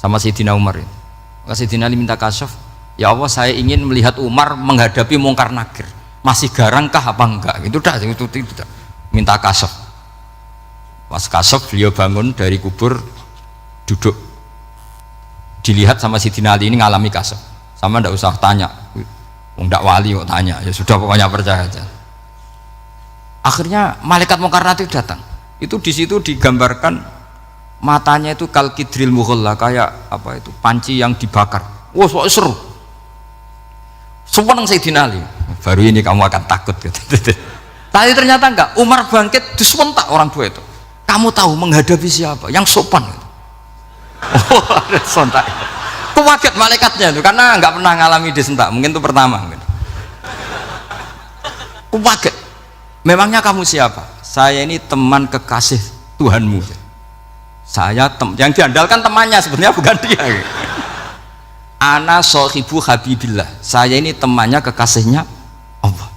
sama Sayyidina Umar itu. Maka Sayyidina Ali minta kasaf. Ya Allah, saya ingin melihat Umar menghadapi mungkar nakir, masih garangkah apa enggak, itu dah, itu minta kasaf. Pas kasaf beliau bangun dari kubur, duduk, dilihat sama Sayyidina Ali ini ngalami kasaf. Sama ndak usah tanya, ndak wali kok tanya, ya sudah pokoknya percaya aja. Akhirnya malaikat mungkar nakir datang, itu di situ digambarkan matanya itu kalkidril mughalla, kayak apa itu, panci yang dibakar. Wah, so seru. Suweneng Sayyidina Ali, baru ini kamu akan takut gitu. Tapi ternyata enggak, Umar bangkit disewentak orang tua itu. Kamu tahu menghadapi siapa? Yang sopan gitu. Oh, ada sontak. Kaget malaikatnya itu karena enggak pernah ngalami disentak, mungkin itu pertama gitu. Kaget. Memangnya kamu siapa? Saya ini teman kekasih Tuhanmu. Saya yang diandalkan temannya, sebenarnya bukan dia gitu. Ana sohibu habibillah, saya ini temannya kekasihnya Allah.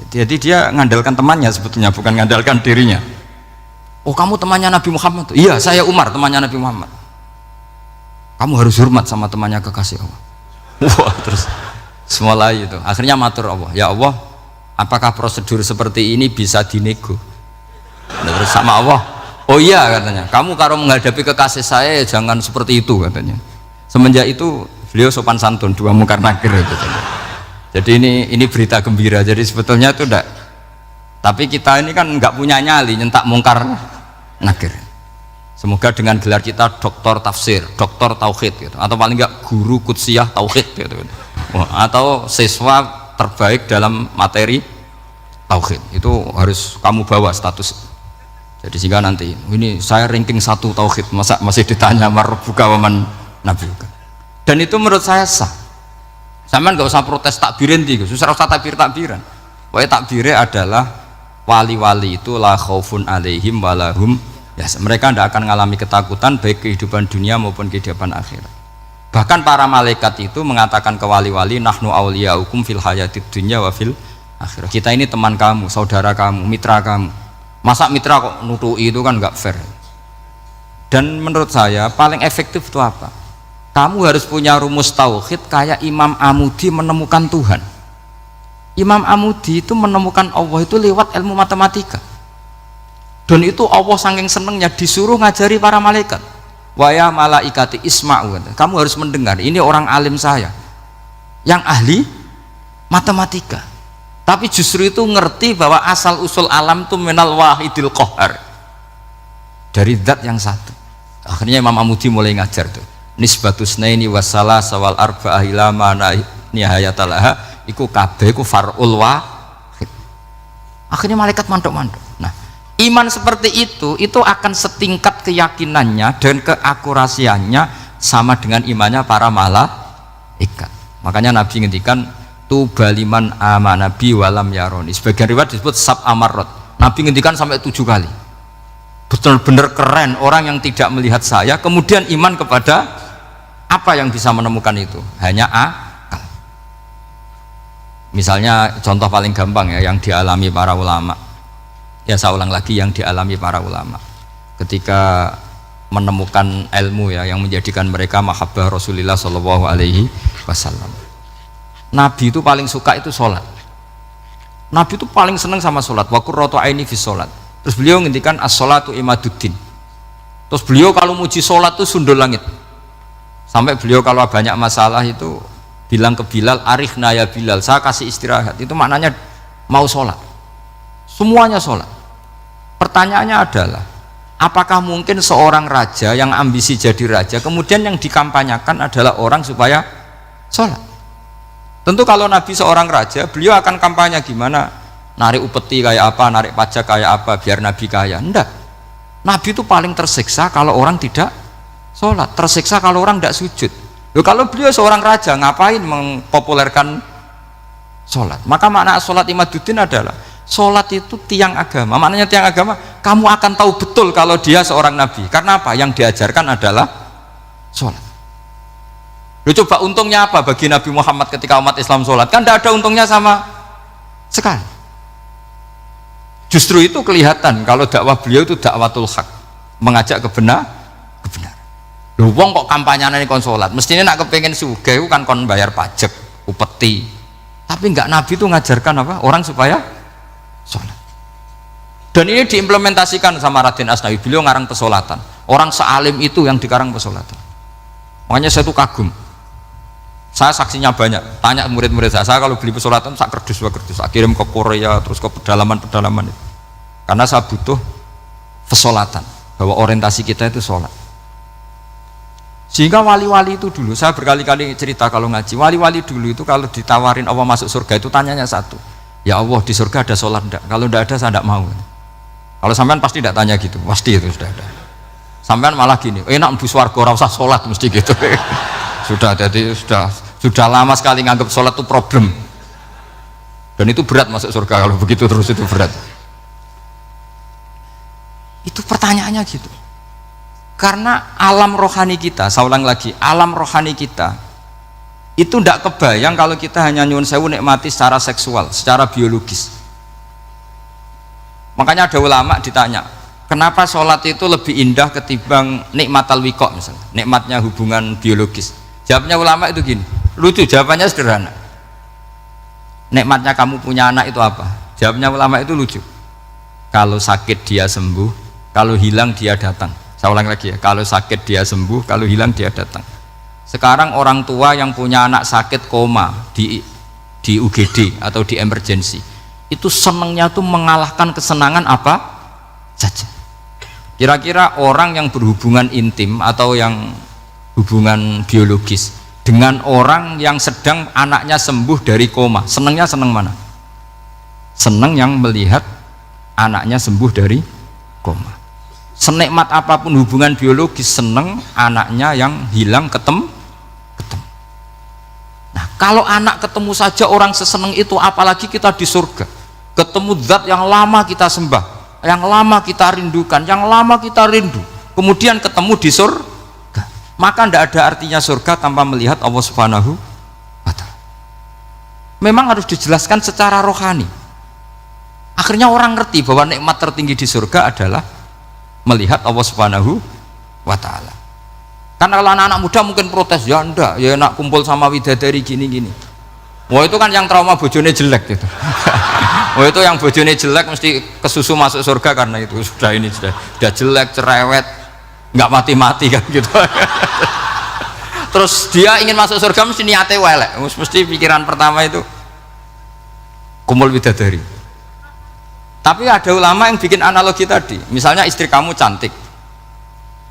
Jadi dia ngandalkan temannya sebetulnya, bukan ngandalkan dirinya. Oh, kamu temannya Nabi Muhammad? Iya, saya Umar, temannya Nabi Muhammad. Kamu harus hormat sama temannya kekasih Allah. Wah, terus semulai itu akhirnya matur Allah, ya Allah, apakah prosedur seperti ini bisa dinego? Terus sama Allah, oh iya katanya, kamu kalau menghadapi kekasih saya ya jangan seperti itu katanya. Semenjak itu beliau sopan santun, dua mungkar nakir gitu. Jadi ini berita gembira. Jadi sebetulnya itu enggak, tapi kita ini kan enggak punya nyali nyentak mungkar nakir. Semoga dengan gelar kita doktor tafsir, doktor tauhid gitu, atau paling enggak guru kutsiyah tauhid gitu. Atau siswa terbaik dalam materi tauhid, itu harus kamu bawa status. Jadi sehingga nanti ini saya ranking 1 tauhid, masa masih ditanya marabbuka wa man nabiuka. Dan itu menurut saya sah. Sama nggak usah protes takbirin tiga, susah usah takbiran. Pokoknya takbirnya adalah wali-wali itu la khaufun alaihim walahum ya, mereka tidak akan mengalami ketakutan baik kehidupan dunia maupun kehidupan akhirat. Bahkan para malaikat itu mengatakan ke wali-wali, nahnu awliyaukum fil hayatid dunya wa fil akhirah. Kita ini teman kamu, saudara kamu, mitra kamu. Masa mitra kok nutui, itu kan nggak fair. Dan menurut saya paling efektif itu apa? Kamu harus punya rumus tauhid kayak Imam Amudi menemukan Tuhan. Imam Amudi itu menemukan Allah itu lewat ilmu matematika. Dan itu Allah saking senengnya disuruh ngajari para malaikat. Wa ya malaikati isma'u. Kamu harus mendengar, ini orang alim saya yang ahli matematika. Tapi justru itu ngerti bahwa asal usul alam itu minal wahidil qahar, dari zat yang satu. Akhirnya Imam Amudi mulai ngajar tuh. Nisbatus naini wassalah sawal arba'ah ila mana nihayatalaha iku kabeh iku far'ul wahid. Akhirnya malaikat mantuk-mantuk. Nah, Iman seperti itu akan setingkat keyakinannya dan keakurasiannya sama dengan imannya para malaikat. Makanya Nabi ngendikan tubaliman amanabi walam yaroni. Sebagian riwayat disebut sab amarot. Nabi ngendikan sampai 7 kali. Benar-benar keren orang yang tidak melihat saya kemudian iman kepada apa yang bisa menemukan itu? Hanya akal. Misalnya contoh paling gampang ya yang dialami para ulama. Ya saya ulang lagi yang dialami para ulama ketika menemukan ilmu ya yang menjadikan mereka mahabbah Rasulullah Shallallahu Alaihi Wasallam. Nabi itu paling suka itu sholat. Nabi itu paling senang sama sholat. Wa qurratu aini fi sholat. Terus beliau ngendikan as-sholatu imaduddin. Terus beliau kalau muji sholat itu sundul langit. Sampai beliau kalau banyak masalah itu bilang ke Bilal, arikhna ya Bilal, saya kasih istirahat. Itu maknanya mau sholat. Semuanya sholat. Pertanyaannya adalah apakah mungkin seorang raja yang ambisi jadi raja kemudian yang dikampanyakan adalah orang supaya sholat? Tentu kalau Nabi seorang raja beliau akan kampanye gimana, narik upeti kayak apa, narik pajak kayak apa biar Nabi kaya. Enggak, Nabi itu paling tersiksa kalau orang tidak sholat, tersiksa kalau orang tidak sujud. Loh, kalau beliau seorang raja ngapain mempopulerkan sholat? Maka makna sholat imaduddin adalah sholat itu tiang agama. Maknanya tiang agama, kamu akan tahu betul kalau dia seorang nabi. Karena apa? Yang diajarkan adalah sholat. Loh, coba untungnya apa bagi Nabi Muhammad ketika umat Islam sholat? Kan tidak ada untungnya sama sekali. Justru itu kelihatan kalau dakwah beliau itu dakwatul haq, mengajak kebenaran. Loh, wong kok kampanyenya ini kon sholat? Mestinya nak kepengen sugih kan kon bayar pajak, upeti. Tapi enggak, Nabi itu ngajarkan apa? Orang supaya sholat. Dan ini diimplementasikan sama Raden Asnawi. Beliau ngarang pesolatan. Orang sealim itu yang dikarang pesolatan. Makanya saya tuh kagum. Saya saksinya banyak. Tanya murid-murid saya kalau beli pesolatan saya kerdus, saya kirim ke Korea terus ke pedalaman-pedalaman itu. Karena saya butuh pesolatan, bahwa orientasi kita itu sholat. Sehingga wali-wali itu dulu, saya berkali-kali cerita kalau ngaji, wali-wali dulu itu kalau ditawarin Allah masuk surga itu tanyanya satu, ya Allah di surga ada sholat enggak? Kalau enggak ada saya enggak mau. Kalau sampean pasti enggak tanya gitu, pasti itu sudah ada. Sampean malah gini, enak mlebu swarga ora usah sholat mesti gitu. Sudah, jadi sudah lama sekali nganggap sholat itu problem. Dan itu berat masuk surga kalau begitu terus, itu berat. Itu pertanyaannya gitu. Karena alam rohani kita, saya ulang lagi, alam rohani kita itu tidak kebayang kalau kita hanya nyuwun sewu nikmati secara seksual, secara biologis. Makanya ada ulama ditanya, kenapa sholat itu lebih indah ketimbang nikmat al-wiqa misalnya, nikmatnya hubungan biologis? Jawabnya ulama itu gini, lucu, jawabannya sederhana. Nikmatnya kamu punya anak itu apa? Jawabnya ulama itu lucu. Kalau sakit dia sembuh, kalau hilang dia datang. Saya ulang lagi ya, kalau sakit dia sembuh, kalau hilang dia datang. Sekarang orang tua yang punya anak sakit koma di UGD atau di emergency, itu senangnya tuh mengalahkan kesenangan apa saja. Kira-kira orang yang berhubungan intim atau yang hubungan biologis dengan orang yang sedang anaknya sembuh dari koma, senangnya senang mana? Senang yang melihat anaknya sembuh dari koma. Senikmat apapun hubungan biologis, seneng anaknya yang hilang ketemu. Nah, kalau anak ketemu saja orang seseneng itu, apalagi kita di surga ketemu zat yang lama kita sembah, yang lama kita rindukan, yang lama kita rindu, kemudian ketemu di surga, maka tidak ada artinya surga tanpa melihat Allah Subhanahu wa Ta'ala. Memang harus dijelaskan secara rohani. Akhirnya orang ngerti bahwa nikmat tertinggi di surga adalah melihat Allah Subhanahu wa Ta'ala. Karena kalau anak-anak muda mungkin protes, ya enggak, ya enak kumpul sama widadari gini-gini. Wah, itu kan yang trauma bojone jelek gitu. Wah, itu yang bojone jelek mesti kesusu masuk surga karena itu sudah jelek, cerewet, nggak mati-mati kan gitu. Terus dia ingin masuk surga mesti niatnya welek, mesti pikiran pertama itu kumpul widadari. Tapi ada ulama yang bikin analogi tadi, misalnya istri kamu cantik,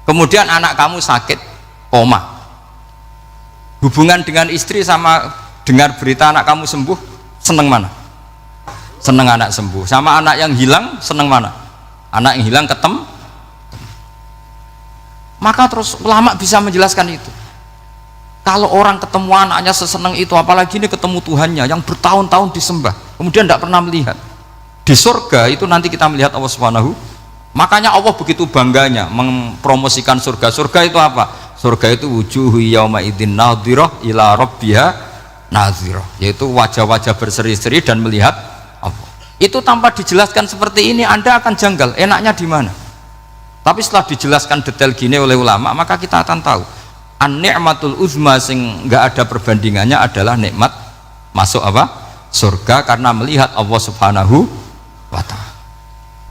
kemudian anak kamu sakit, koma. Hubungan dengan istri sama dengar berita anak kamu sembuh, seneng mana? Seneng anak sembuh. Sama anak yang hilang, seneng mana? anak yang hilang ketemu. Maka terus ulama bisa menjelaskan itu. Kalau orang ketemu anaknya seseneng itu, apalagi ini ketemu Tuhannya yang bertahun-tahun disembah, kemudian tidak pernah melihat. Di surga itu nanti kita melihat Allah Subhanahu. Makanya Allah begitu bangganya mempromosikan surga. Surga itu apa? Surga itu wujuhu yauma idzin nadhirah ila rabbiha nadhirah, yaitu wajah-wajah berseri-seri dan melihat Allah. Itu tanpa dijelaskan seperti ini Anda akan janggal, enaknya di mana? Tapi setelah dijelaskan detail gini oleh ulama, maka kita akan tahu an-ni'matul uzma sing enggak ada perbandingannya adalah nikmat masuk apa? Surga karena melihat Allah Subhanahu wa ta'ala.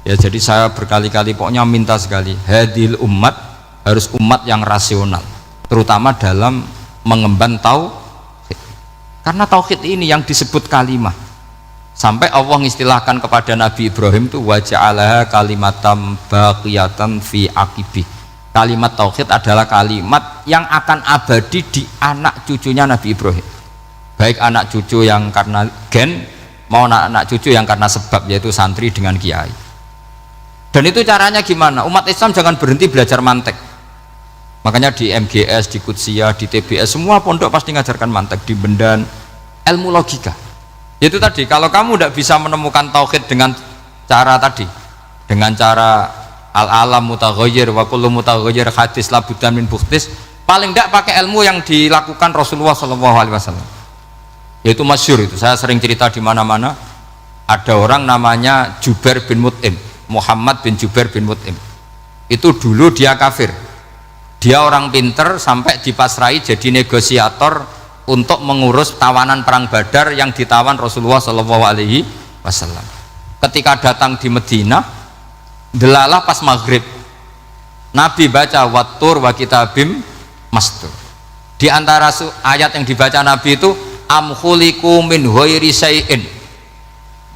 Ya, jadi saya berkali-kali pokoknya minta sekali, hadil umat harus umat yang rasional, terutama dalam mengemban tauhid. Karena tauhid ini yang disebut kalimah. Sampai Allah mengistilahkan kepada Nabi Ibrahim itu waja'alaha kalimatam baqiyatan fi aqibih. Kalimat tauhid adalah kalimat yang akan abadi di anak cucunya Nabi Ibrahim, baik anak cucu yang karena gen mau anak cucu yang karena sebab, yaitu santri dengan kiai. Dan itu caranya gimana? Umat Islam jangan berhenti belajar mantek. Makanya di MGS, di Qudsiyah, di TBS semua pondok pasti ngajarkan mantek, di Bendan ilmu logika. Itu tadi, kalau kamu tidak bisa menemukan tauhid dengan cara tadi, dengan cara al-alam mutaghayyir wa kullu mutaghayyir hadis la buddan min bukhtis, paling tidak pakai ilmu yang dilakukan Rasulullah SAW, yaitu masyhur itu. Saya sering cerita di mana-mana. Ada orang namanya Jubair bin Mut'im, Muhammad bin Jubair bin Mut'im. Itu dulu dia kafir. Dia orang pinter sampai dipasrai jadi negosiator untuk mengurus tawanan perang Badar yang ditawan Rasulullah SAW. Ketika datang di Madinah, delalah pas maghrib, Nabi baca wattur wa kitabim mastur. Di antara ayat yang dibaca Nabi itu am khuliqu min ghairi syai'in,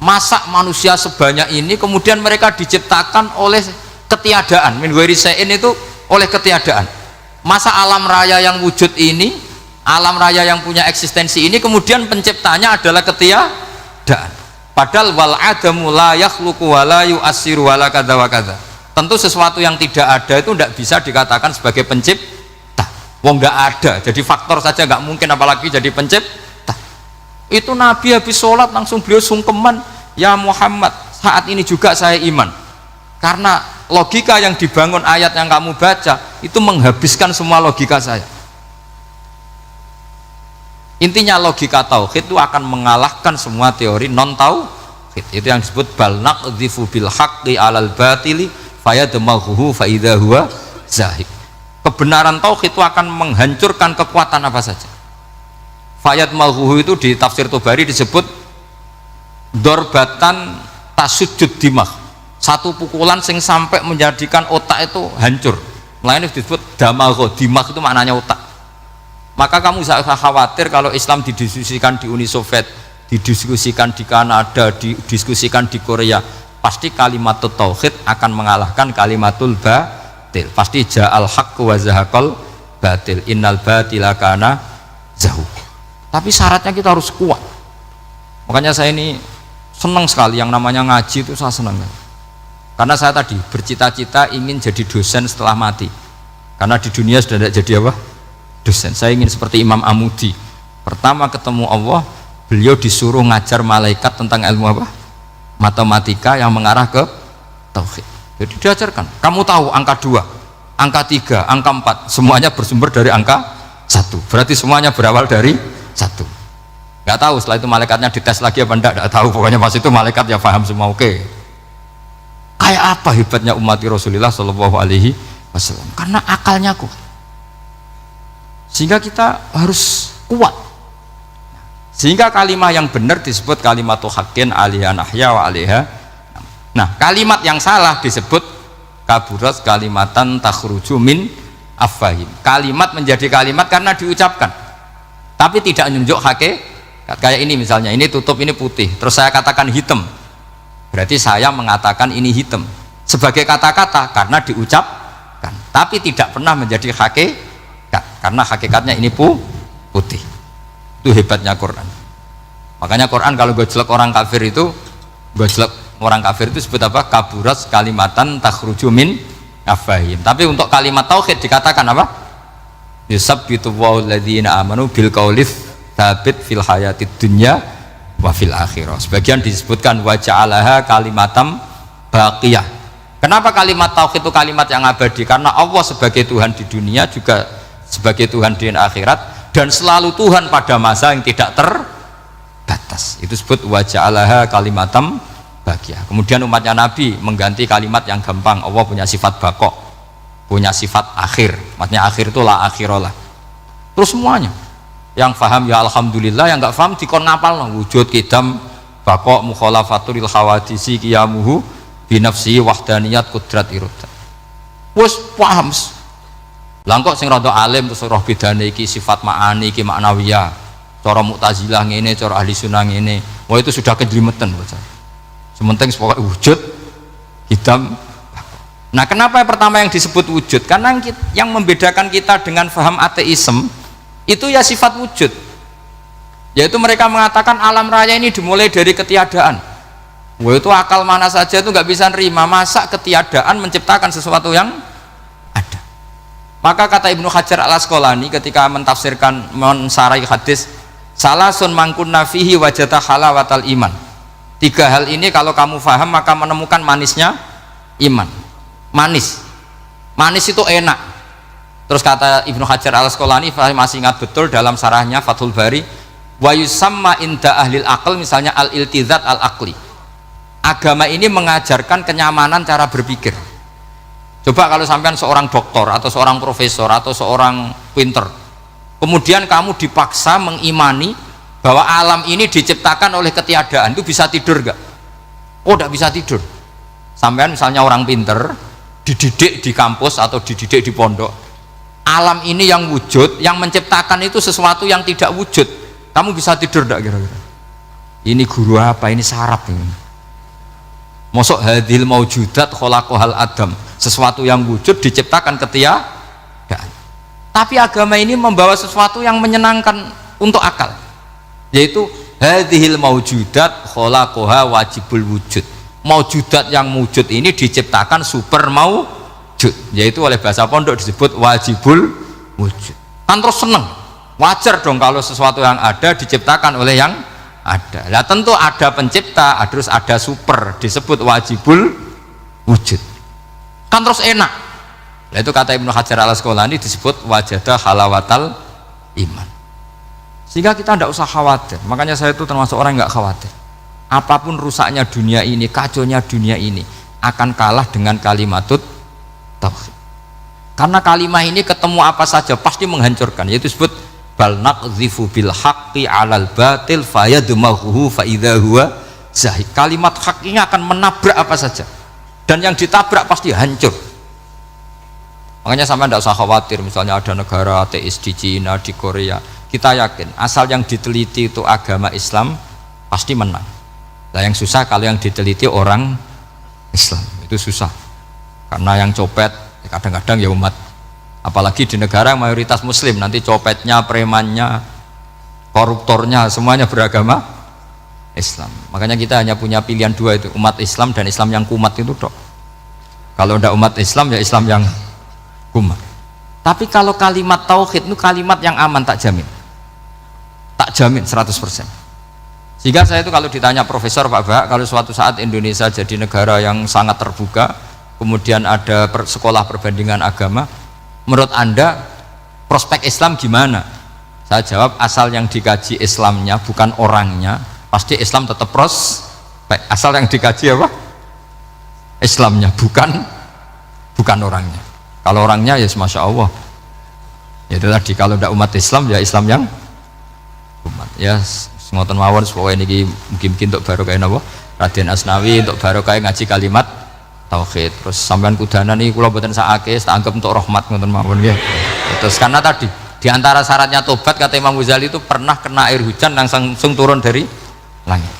masa manusia sebanyak ini kemudian mereka diciptakan oleh ketiadaan. Min ghairi syai'in itu oleh ketiadaan. Masa alam raya yang wujud ini, alam raya yang punya eksistensi ini, kemudian penciptanya adalah ketiadaan. Padahal wal adamu la yakhluqu wa la yu'assiru wa la kadza wa kadza. Tentu sesuatu yang tidak ada itu tidak bisa dikatakan sebagai pencipta. Wong nggak ada, jadi faktor saja nggak mungkin, apalagi jadi pencipta. Itu Nabi habis sholat langsung beliau sungkeman, ya Muhammad, saat ini juga saya iman. Karena logika yang dibangun ayat yang kamu baca itu menghabiskan semua logika saya. Intinya logika tauhid itu akan mengalahkan semua teori non tauhid. Itu yang disebut bal naqdhifu bil haqqi 'alal batili fayadmaghuhu fa idza huwa zahik. Kebenaran tauhid itu akan menghancurkan kekuatan apa saja. Fayadmaghuhu itu di tafsir Tobari disebut dorbatan tasujud dimah. Satu pukulan sing sampai menjadikan otak itu hancur. Melainkan disebut damagho, dimah itu maknanya otak. Maka kamu jangan khawatir kalau Islam didiskusikan di Uni Soviet, didiskusikan di Kanada, didiskusikan di Korea, pasti kalimat tauhid akan mengalahkan kalimatul batil. Pasti ja'al haqqu wa zahaqal batil, innal batila kana zahuq. Tapi syaratnya kita harus kuat. Makanya saya ini senang sekali yang namanya ngaji, itu saya senang. Karena saya tadi bercita-cita ingin jadi dosen setelah mati. Karena di dunia sudah tidak jadi apa? Dosen. Saya ingin seperti Imam Amudi. Pertama ketemu Allah, beliau disuruh ngajar malaikat tentang ilmu apa? Matematika yang mengarah ke tauhid. Jadi diajarkan, kamu tahu angka 2, angka 3, angka 4, semuanya bersumber dari angka 1. Berarti semuanya berawal dari 1. Gak tahu setelah itu malaikatnya dites lagi apa enggak, gak tahu. Pokoknya pas itu malaikat ya paham semua, oke. Kayak apa hebatnya umat Rasulullah Shallallahu Alaihi Wasallam? Karena akalnya kuat. Sehingga kita harus kuat. Sehingga kalimat yang benar disebut kalimatu haqqin 'alaiha nahya wa 'alaiha. Nah, kalimat yang salah disebut kaburat kalimatan takhruju min afwahim. Kalimat menjadi kalimat karena diucapkan, tapi tidak menunjuk hakikat. Kayak ini misalnya, ini tutup, ini putih, terus saya katakan hitam, berarti saya mengatakan ini hitam sebagai kata-kata karena diucapkan, tapi tidak pernah menjadi hakikat karena hakikatnya ini putih. Itu hebatnya Quran. Makanya Quran kalau gojlek orang kafir itu gojlek orang kafir itu disebut apa? Kaburas kalimatan takhruju min afwahihim. Tapi untuk kalimat tauhid dikatakan apa? Yusabbitu Allahu alladziina amanu bil qauli tsabit fil hayatid dunya wa fil akhirah. Sebagian disebutkan wa ja'alaha kalimatam baqiyah. Kenapa kalimat tauhid itu kalimat yang abadi? Karena Allah sebagai Tuhan di dunia juga sebagai Tuhan di akhirat, dan selalu Tuhan pada masa yang tidak terbatas. Itu disebut wa ja'alaha kalimatam baqiyah. Kemudian umatnya Nabi mengganti kalimat yang gampang. Allah punya sifat baqo, punya sifat akhir. Maksudnya akhir itu la akhirullah. Terus semuanya yang faham ya alhamdulillah, yang nggak faham dikon ngapal wujud kidam baqo mukhalafatul hawadisi qiyamuhu binafsi wahdaniyat kudrat irodat. Wes paham lah kok sing rada alim terus roh bedane iki sifat ma'ani iki maknawiyah, cara Mu'tazilah ngene, cara ahli sunnah ngene. Wah itu sudah kejelimetan bocah. Sementing pokoknya wujud kidam. Nah kenapa yang pertama yang disebut wujud? Karena yang membedakan kita dengan faham ateisme itu ya sifat wujud, yaitu mereka mengatakan alam raya ini dimulai dari ketiadaan. Wah itu akal mana saja itu nggak bisa nerima, masa ketiadaan menciptakan sesuatu yang ada. Maka kata Ibnu Hajar al-Asqalani ketika mentafsirkan mensarai hadis salasun mangkunna fihi wajata halawatal iman, 3 hal ini kalau kamu faham maka menemukan manisnya iman. Manis itu enak. Terus kata Ibnu Hajar al-Asqalani, saya masih ingat betul dalam sarahnya Fathul Bari, wa yusamma inda ahlil aql, misalnya al-iltizat al-aqli. Agama ini mengajarkan kenyamanan cara berpikir. Coba kalau sampean seorang doktor atau seorang profesor atau seorang pinter, kemudian kamu dipaksa mengimani bahwa alam ini diciptakan oleh ketiadaan, itu bisa tidur gak? Oh tidak bisa tidur. Sampean misalnya orang pinter dididik di kampus atau dididik di pondok, alam ini yang wujud, yang menciptakan itu sesuatu yang tidak wujud, kamu bisa tidur tidak kira-kira? Ini guru apa? Ini sarap ini. Mosok hadil maujudat khalaqahal adam, sesuatu yang wujud diciptakan ketiadaan. Tapi agama ini membawa sesuatu yang menyenangkan untuk akal, yaitu hadhil maujudat khalaqaha wajibul wujud. Maujudat yang wujud ini diciptakan super maujud, yaitu oleh bahasa pondok disebut wajibul wujud. Kan terus seneng, wajar dong kalau sesuatu yang ada diciptakan oleh yang ada. Nah tentu ada pencipta, terus ada super, disebut wajibul wujud. Kan terus enak. Nah itu kata Ibnu Hajar al-Asqalani disebut wajada halawatal iman. Sehingga kita tidak usah khawatir. Makanya saya itu termasuk orang yang nggak khawatir. Apapun rusaknya dunia ini, kacaunya dunia ini akan kalah dengan kalimatut tauhid. Karena kalimat ini ketemu apa saja pasti menghancurkan. Yaitu disebut bal naqdhifu bil haqqi 'alal batil fayadmaghuhu fa idza huwa zahid. Kalimat hak ini akan menabrak apa saja. Dan yang ditabrak pasti hancur. Makanya sama tidak usah khawatir misalnya ada negara ateis di Cina, di Korea. Kita yakin asal yang diteliti itu agama Islam pasti menang. Nah yang susah kalau yang diteliti orang Islam, itu susah karena yang copet kadang-kadang ya umat, apalagi di negara yang mayoritas muslim, nanti copetnya, premannya, koruptornya semuanya beragama Islam. Makanya kita hanya punya pilihan 2 itu, umat Islam dan Islam yang kumat itu dok. Kalau tidak umat Islam ya Islam yang kumat. Tapi kalau kalimat tauhid itu kalimat yang aman, tak jamin 100%. Sehingga saya itu kalau ditanya profesor Pak Bah, kalau suatu saat Indonesia jadi negara yang sangat terbuka, kemudian ada sekolah perbandingan agama, menurut Anda prospek Islam gimana? Saya jawab asal yang dikaji Islamnya bukan orangnya, pasti Islam tetap prospek. Asal yang dikaji apa? Islamnya, bukan orangnya. Kalau orangnya ya Masya Allah, ya itu tadi, kalau tidak umat Islam ya Islam yang umat ya. Ngoten mawon supaya niki mungkin untuk barokah napa Raden Asnawi, untuk barokah ngaji kalimat tauhid. Terus sampean kudanan niki kula mboten sakake, tak anggap untuk rahmat ngoten mawon nggih. Terus karena tadi di antara syaratnya tobat kata Imam Ghazali itu pernah kena air hujan langsung turun dari langit.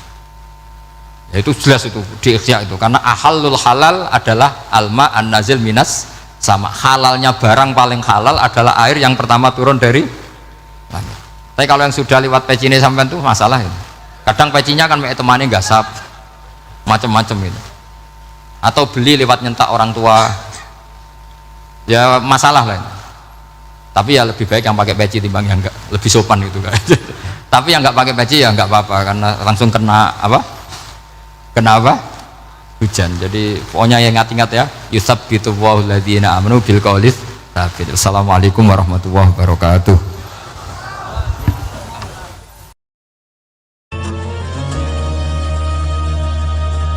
Ya itu jelas itu di Ikhya itu, karena ahalul halal adalah alma an-nazil minas sama. Halalnya barang paling halal adalah air yang pertama turun dari langit. Tapi kalau yang sudah lewat pecine sampean tuh masalah itu. Kadang pecinya kan mek temane gasap. macam-macam itu. Atau beli lewat nyentak orang tua, ya masalah lah ini. Tapi ya lebih baik yang pakai peci timbang yang enggak, lebih sopan gitu kan. Tapi yang enggak pakai peci ya enggak apa-apa karena langsung kena apa? Kena apa? Hujan. Jadi pokoknya yang ingat-ingat ya, yusabbitu Allahu alladziina aamanu bil qawli tsabit. Assalamualaikum warahmatullahi wabarakatuh.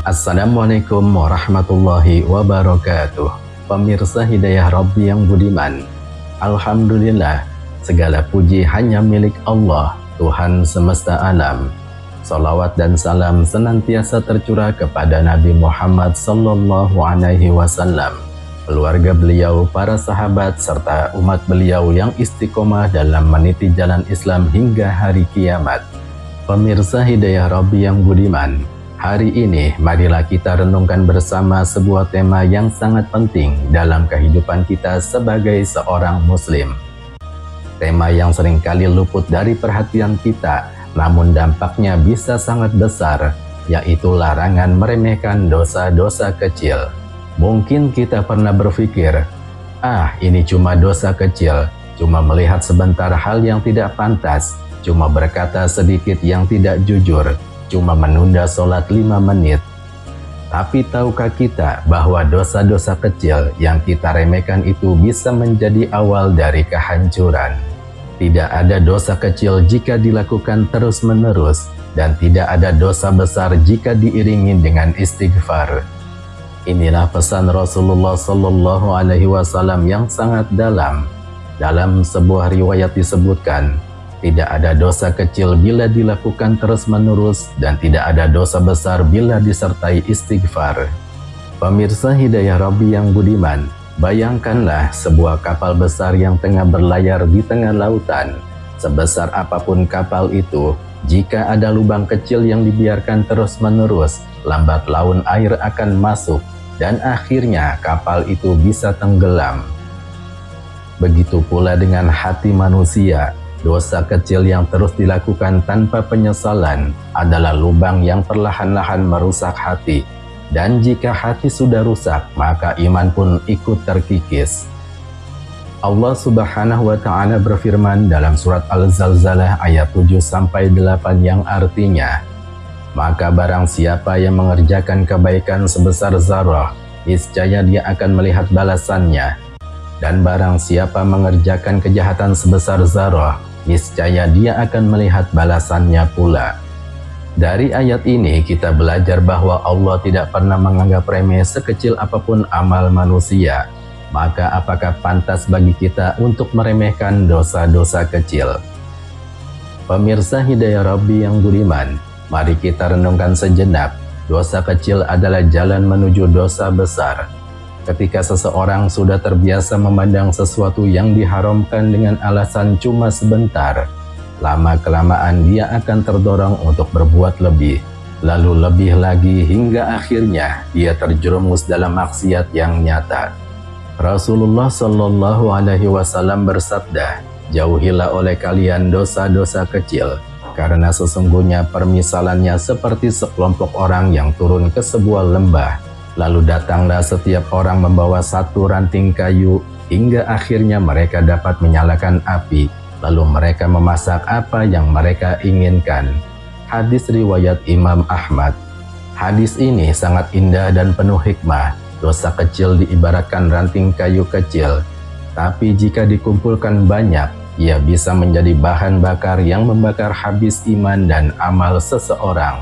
Assalamualaikum warahmatullahi wabarakatuh. Pemirsa Hidayah Rabbi yang budiman, alhamdulillah, segala puji hanya milik Allah, Tuhan semesta alam. Salawat dan salam senantiasa tercurah kepada Nabi Muhammad sallallahu alaihi wasallam, keluarga beliau, para sahabat, serta umat beliau yang istiqomah dalam meniti jalan Islam hingga hari kiamat. Pemirsa Hidayah Rabbi yang budiman, hari ini marilah kita renungkan bersama sebuah tema yang sangat penting dalam kehidupan kita sebagai seorang muslim. Tema yang seringkali luput dari perhatian kita, namun dampaknya bisa sangat besar, yaitu larangan meremehkan dosa-dosa kecil. Mungkin kita pernah berpikir, ini cuma dosa kecil, cuma melihat sebentar hal yang tidak pantas, cuma berkata sedikit yang tidak jujur, cuma menunda sholat 5 menit. Tapi tahukah kita bahwa dosa-dosa kecil yang kita remehkan itu bisa menjadi awal dari kehancuran? Tidak ada dosa kecil jika dilakukan terus-menerus, dan tidak ada dosa besar jika diiringi dengan istighfar. Inilah pesan Rasulullah Sallallahu Alaihi Wasallam yang sangat dalam. Dalam sebuah riwayat disebutkan, tidak ada dosa kecil bila dilakukan terus-menerus, dan tidak ada dosa besar bila disertai istighfar. Pemirsa Hidayah Rabbi yang budiman, bayangkanlah sebuah kapal besar yang tengah berlayar di tengah lautan. Sebesar apapun kapal itu, jika ada lubang kecil yang dibiarkan terus-menerus, lambat laun air akan masuk, dan akhirnya kapal itu bisa tenggelam. Begitu pula dengan hati manusia. Dosa kecil yang terus dilakukan tanpa penyesalan adalah lubang yang perlahan-lahan merusak hati. Dan jika hati sudah rusak, maka iman pun ikut terkikis. Allah Subhanahu wa Ta'ala berfirman dalam surat Al-Zalzalah ayat 7-8 yang artinya, maka barang siapa yang mengerjakan kebaikan sebesar zarah, niscaya dia akan melihat balasannya. Dan barang siapa mengerjakan kejahatan sebesar zarah, niscaya dia akan melihat balasannya pula. Dari ayat ini kita belajar bahwa Allah tidak pernah menganggap remeh sekecil apapun amal manusia. Maka apakah pantas bagi kita untuk meremehkan dosa-dosa kecil? Pemirsa Hidayah Rabbi yang budiman, mari kita renungkan sejenak. Dosa kecil adalah jalan menuju dosa besar. Ketika seseorang sudah terbiasa memandang sesuatu yang diharamkan dengan alasan cuma sebentar, lama-kelamaan dia akan terdorong untuk berbuat lebih, lalu lebih lagi hingga akhirnya dia terjerumus dalam maksiat yang nyata. Rasulullah Shallallahu Alaihi Wasallam bersabda, jauhilah oleh kalian dosa-dosa kecil, karena sesungguhnya permisalannya seperti sekelompok orang yang turun ke sebuah lembah. Lalu datanglah setiap orang membawa satu ranting kayu, hingga akhirnya mereka dapat menyalakan api, lalu mereka memasak apa yang mereka inginkan. Hadis riwayat Imam Ahmad. Hadis ini sangat indah dan penuh hikmah. Dosa kecil diibaratkan ranting kayu kecil, tapi jika dikumpulkan banyak, ia bisa menjadi bahan bakar yang membakar habis iman dan amal seseorang.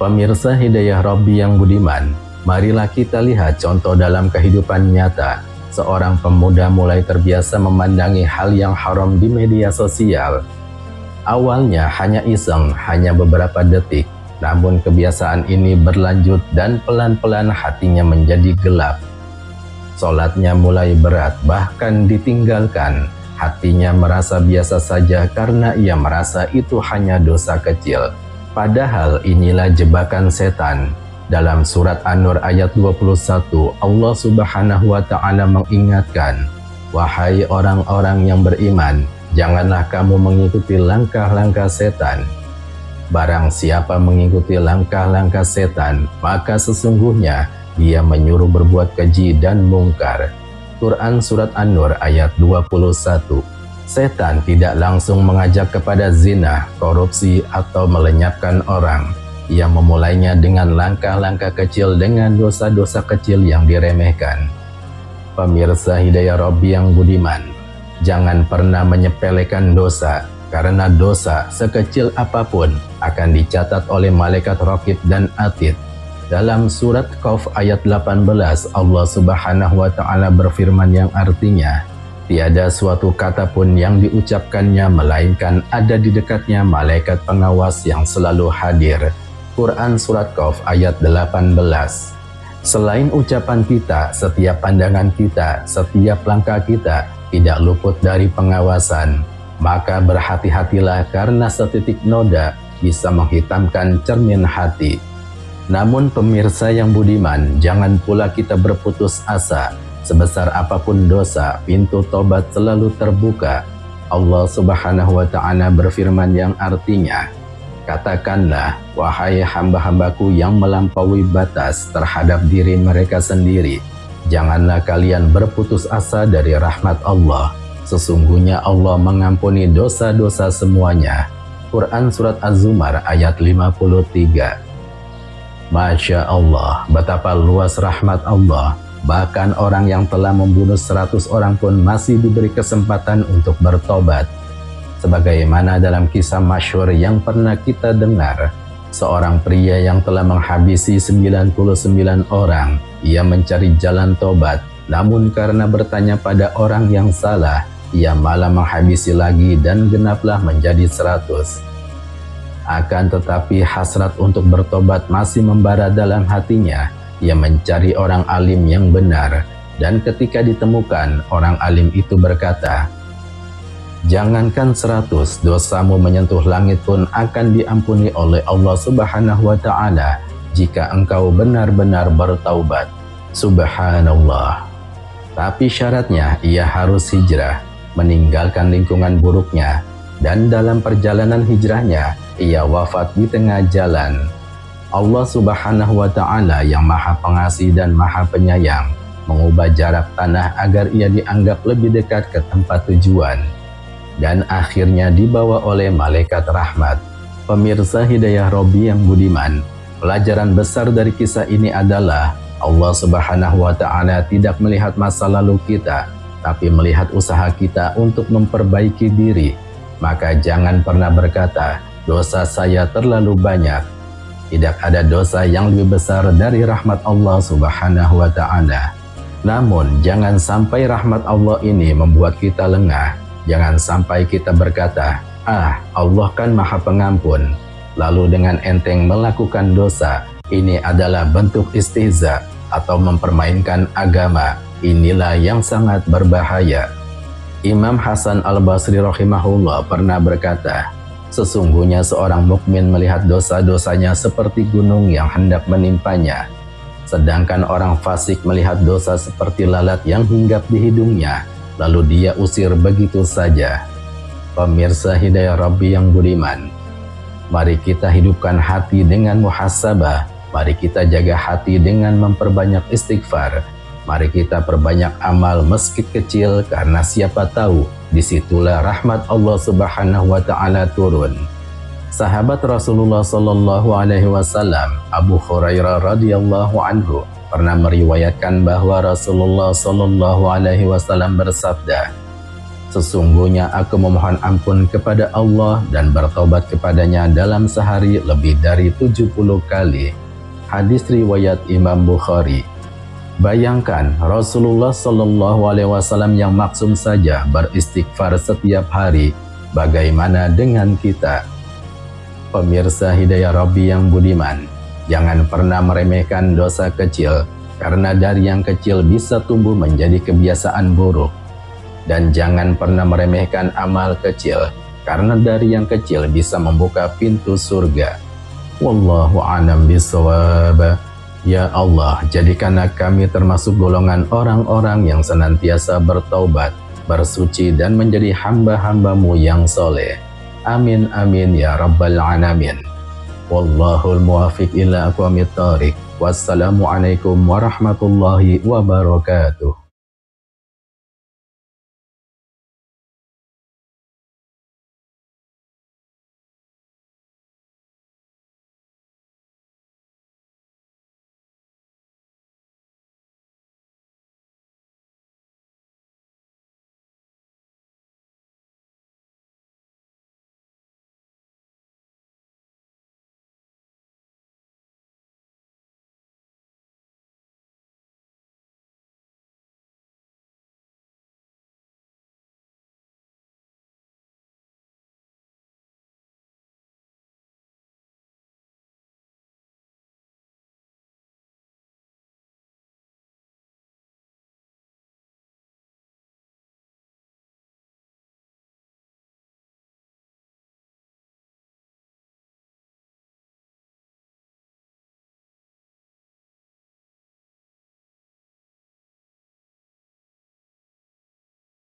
Pemirsa Hidayah Rabbi yang budiman, marilah kita lihat contoh dalam kehidupan nyata. Seorang pemuda mulai terbiasa memandangi hal yang haram di media sosial. Awalnya hanya iseng, hanya beberapa detik. Namun kebiasaan ini berlanjut dan pelan-pelan hatinya menjadi gelap. Sholatnya mulai berat, bahkan ditinggalkan. Hatinya merasa biasa saja karena ia merasa itu hanya dosa kecil. Padahal inilah jebakan setan. Dalam surat An-Nur ayat 21, Allah Subhanahu wa Ta'ala mengingatkan, wahai orang-orang yang beriman, janganlah kamu mengikuti langkah-langkah setan. Barang siapa mengikuti langkah-langkah setan, maka sesungguhnya dia menyuruh berbuat keji dan mungkar. Quran Surat An-Nur ayat 21. Setan tidak langsung mengajak kepada zina, korupsi, atau melenyapkan orang. Ia memulainya dengan langkah-langkah kecil dengan dosa-dosa kecil yang diremehkan. Pemirsa Hidayah Robbi yang budiman, jangan pernah menyepelekan dosa, karena dosa sekecil apapun akan dicatat oleh malaikat Raqib dan Atid. Dalam surat Qaf ayat 18, Allah Subhanahu wa Ta'ala berfirman yang artinya, tiada suatu kata pun yang diucapkannya melainkan ada di dekatnya malaikat pengawas yang selalu hadir. Quran Surat Qaf ayat 18. Selain ucapan kita, setiap pandangan kita, setiap langkah kita tidak luput dari pengawasan. Maka berhati-hatilah karena setitik noda bisa menghitamkan cermin hati. Namun pemirsa yang budiman, jangan pula kita berputus asa. Sebesar apapun dosa, pintu tobat selalu terbuka. Allah Subhanahu wa Ta'ala berfirman yang artinya, katakanlah, wahai hamba-hambaku yang melampaui batas terhadap diri mereka sendiri, janganlah kalian berputus asa dari rahmat Allah. Sesungguhnya Allah mengampuni dosa-dosa semuanya. Quran Surat Az-Zumar ayat 53. Masya Allah, betapa luas rahmat Allah. Bahkan orang yang telah membunuh 100 orang pun masih diberi kesempatan untuk bertobat. Sebagaimana dalam kisah masyhur yang pernah kita dengar, seorang pria yang telah menghabisi 99 orang, ia mencari jalan tobat, namun karena bertanya pada orang yang salah, ia malah menghabisi lagi dan genaplah menjadi 100. Akan tetapi hasrat untuk bertobat masih membara dalam hatinya. Ia mencari orang alim yang benar, dan ketika ditemukan, orang alim itu berkata, jangankan 100, dosamu menyentuh langit pun akan diampuni oleh Allah Subhanahu wa Ta'ala jika engkau benar-benar bertaubat. Subhanallah. Tapi syaratnya ia harus hijrah, meninggalkan lingkungan buruknya, dan dalam perjalanan hijrahnya ia wafat di tengah jalan. Allah Subhanahu wa Ta'ala yang Maha Pengasih dan Maha Penyayang mengubah jarak tanah agar ia dianggap lebih dekat ke tempat tujuan, dan akhirnya dibawa oleh malaikat rahmat. Pemirsa Hidayah Robbi yang budiman, pelajaran besar dari kisah ini adalah Allah Subhanahu wa Ta'ala tidak melihat masa lalu kita, tapi melihat usaha kita untuk memperbaiki diri. Maka jangan pernah berkata, dosa saya terlalu banyak. Tidak ada dosa yang lebih besar dari rahmat Allah Subhanahu wa Ta'ala. Namun jangan sampai rahmat Allah ini membuat kita lengah. Jangan sampai kita berkata, Allah kan Maha Pengampun, lalu dengan enteng melakukan dosa. Ini adalah bentuk istihza atau mempermainkan agama. Inilah yang sangat berbahaya. Imam Hasan Al-Basri rahimahullah pernah berkata, sesungguhnya seorang mukmin melihat dosa-dosanya seperti gunung yang hendak menimpanya, sedangkan orang fasik melihat dosa seperti lalat yang hinggap di hidungnya, lalu dia usir begitu saja. Pemirsa Hidayah Robbi yang budiman, mari kita hidupkan hati dengan muhasabah, mari kita jaga hati dengan memperbanyak istighfar. Mari kita perbanyak amal meski kecil, karena siapa tahu disitulah rahmat Allah Subhanahu wa Ta'ala turun. Sahabat Rasulullah Sallallahu Alaihi Wasallam Abu Hurairah radhiyallahu anhu pernah meriwayatkan bahwa Rasulullah Sallallahu Alaihi Wasallam bersabda, sesungguhnya aku memohon ampun kepada Allah dan bertobat kepadanya dalam sehari lebih dari 70 kali. Hadis riwayat Imam Bukhari. Bayangkan Rasulullah Sallallahu Alaihi Wasallam yang maksum saja beristighfar setiap hari. Bagaimana dengan kita? Pemirsa Hidayah Robbi yang budiman, jangan pernah meremehkan dosa kecil, karena dari yang kecil bisa tumbuh menjadi kebiasaan buruk. Dan jangan pernah meremehkan amal kecil, karena dari yang kecil bisa membuka pintu surga. Wallahu a'lam bishawab. Ya Allah, jadikanlah kami termasuk golongan orang-orang yang senantiasa bertaubat, bersuci dan menjadi hamba-hambamu yang soleh. Amin amin ya rabbal alamin. Wallahul muwafiq ila aqwamit thoriq. Wassalamualaikum warahmatullahi wabarakatuh.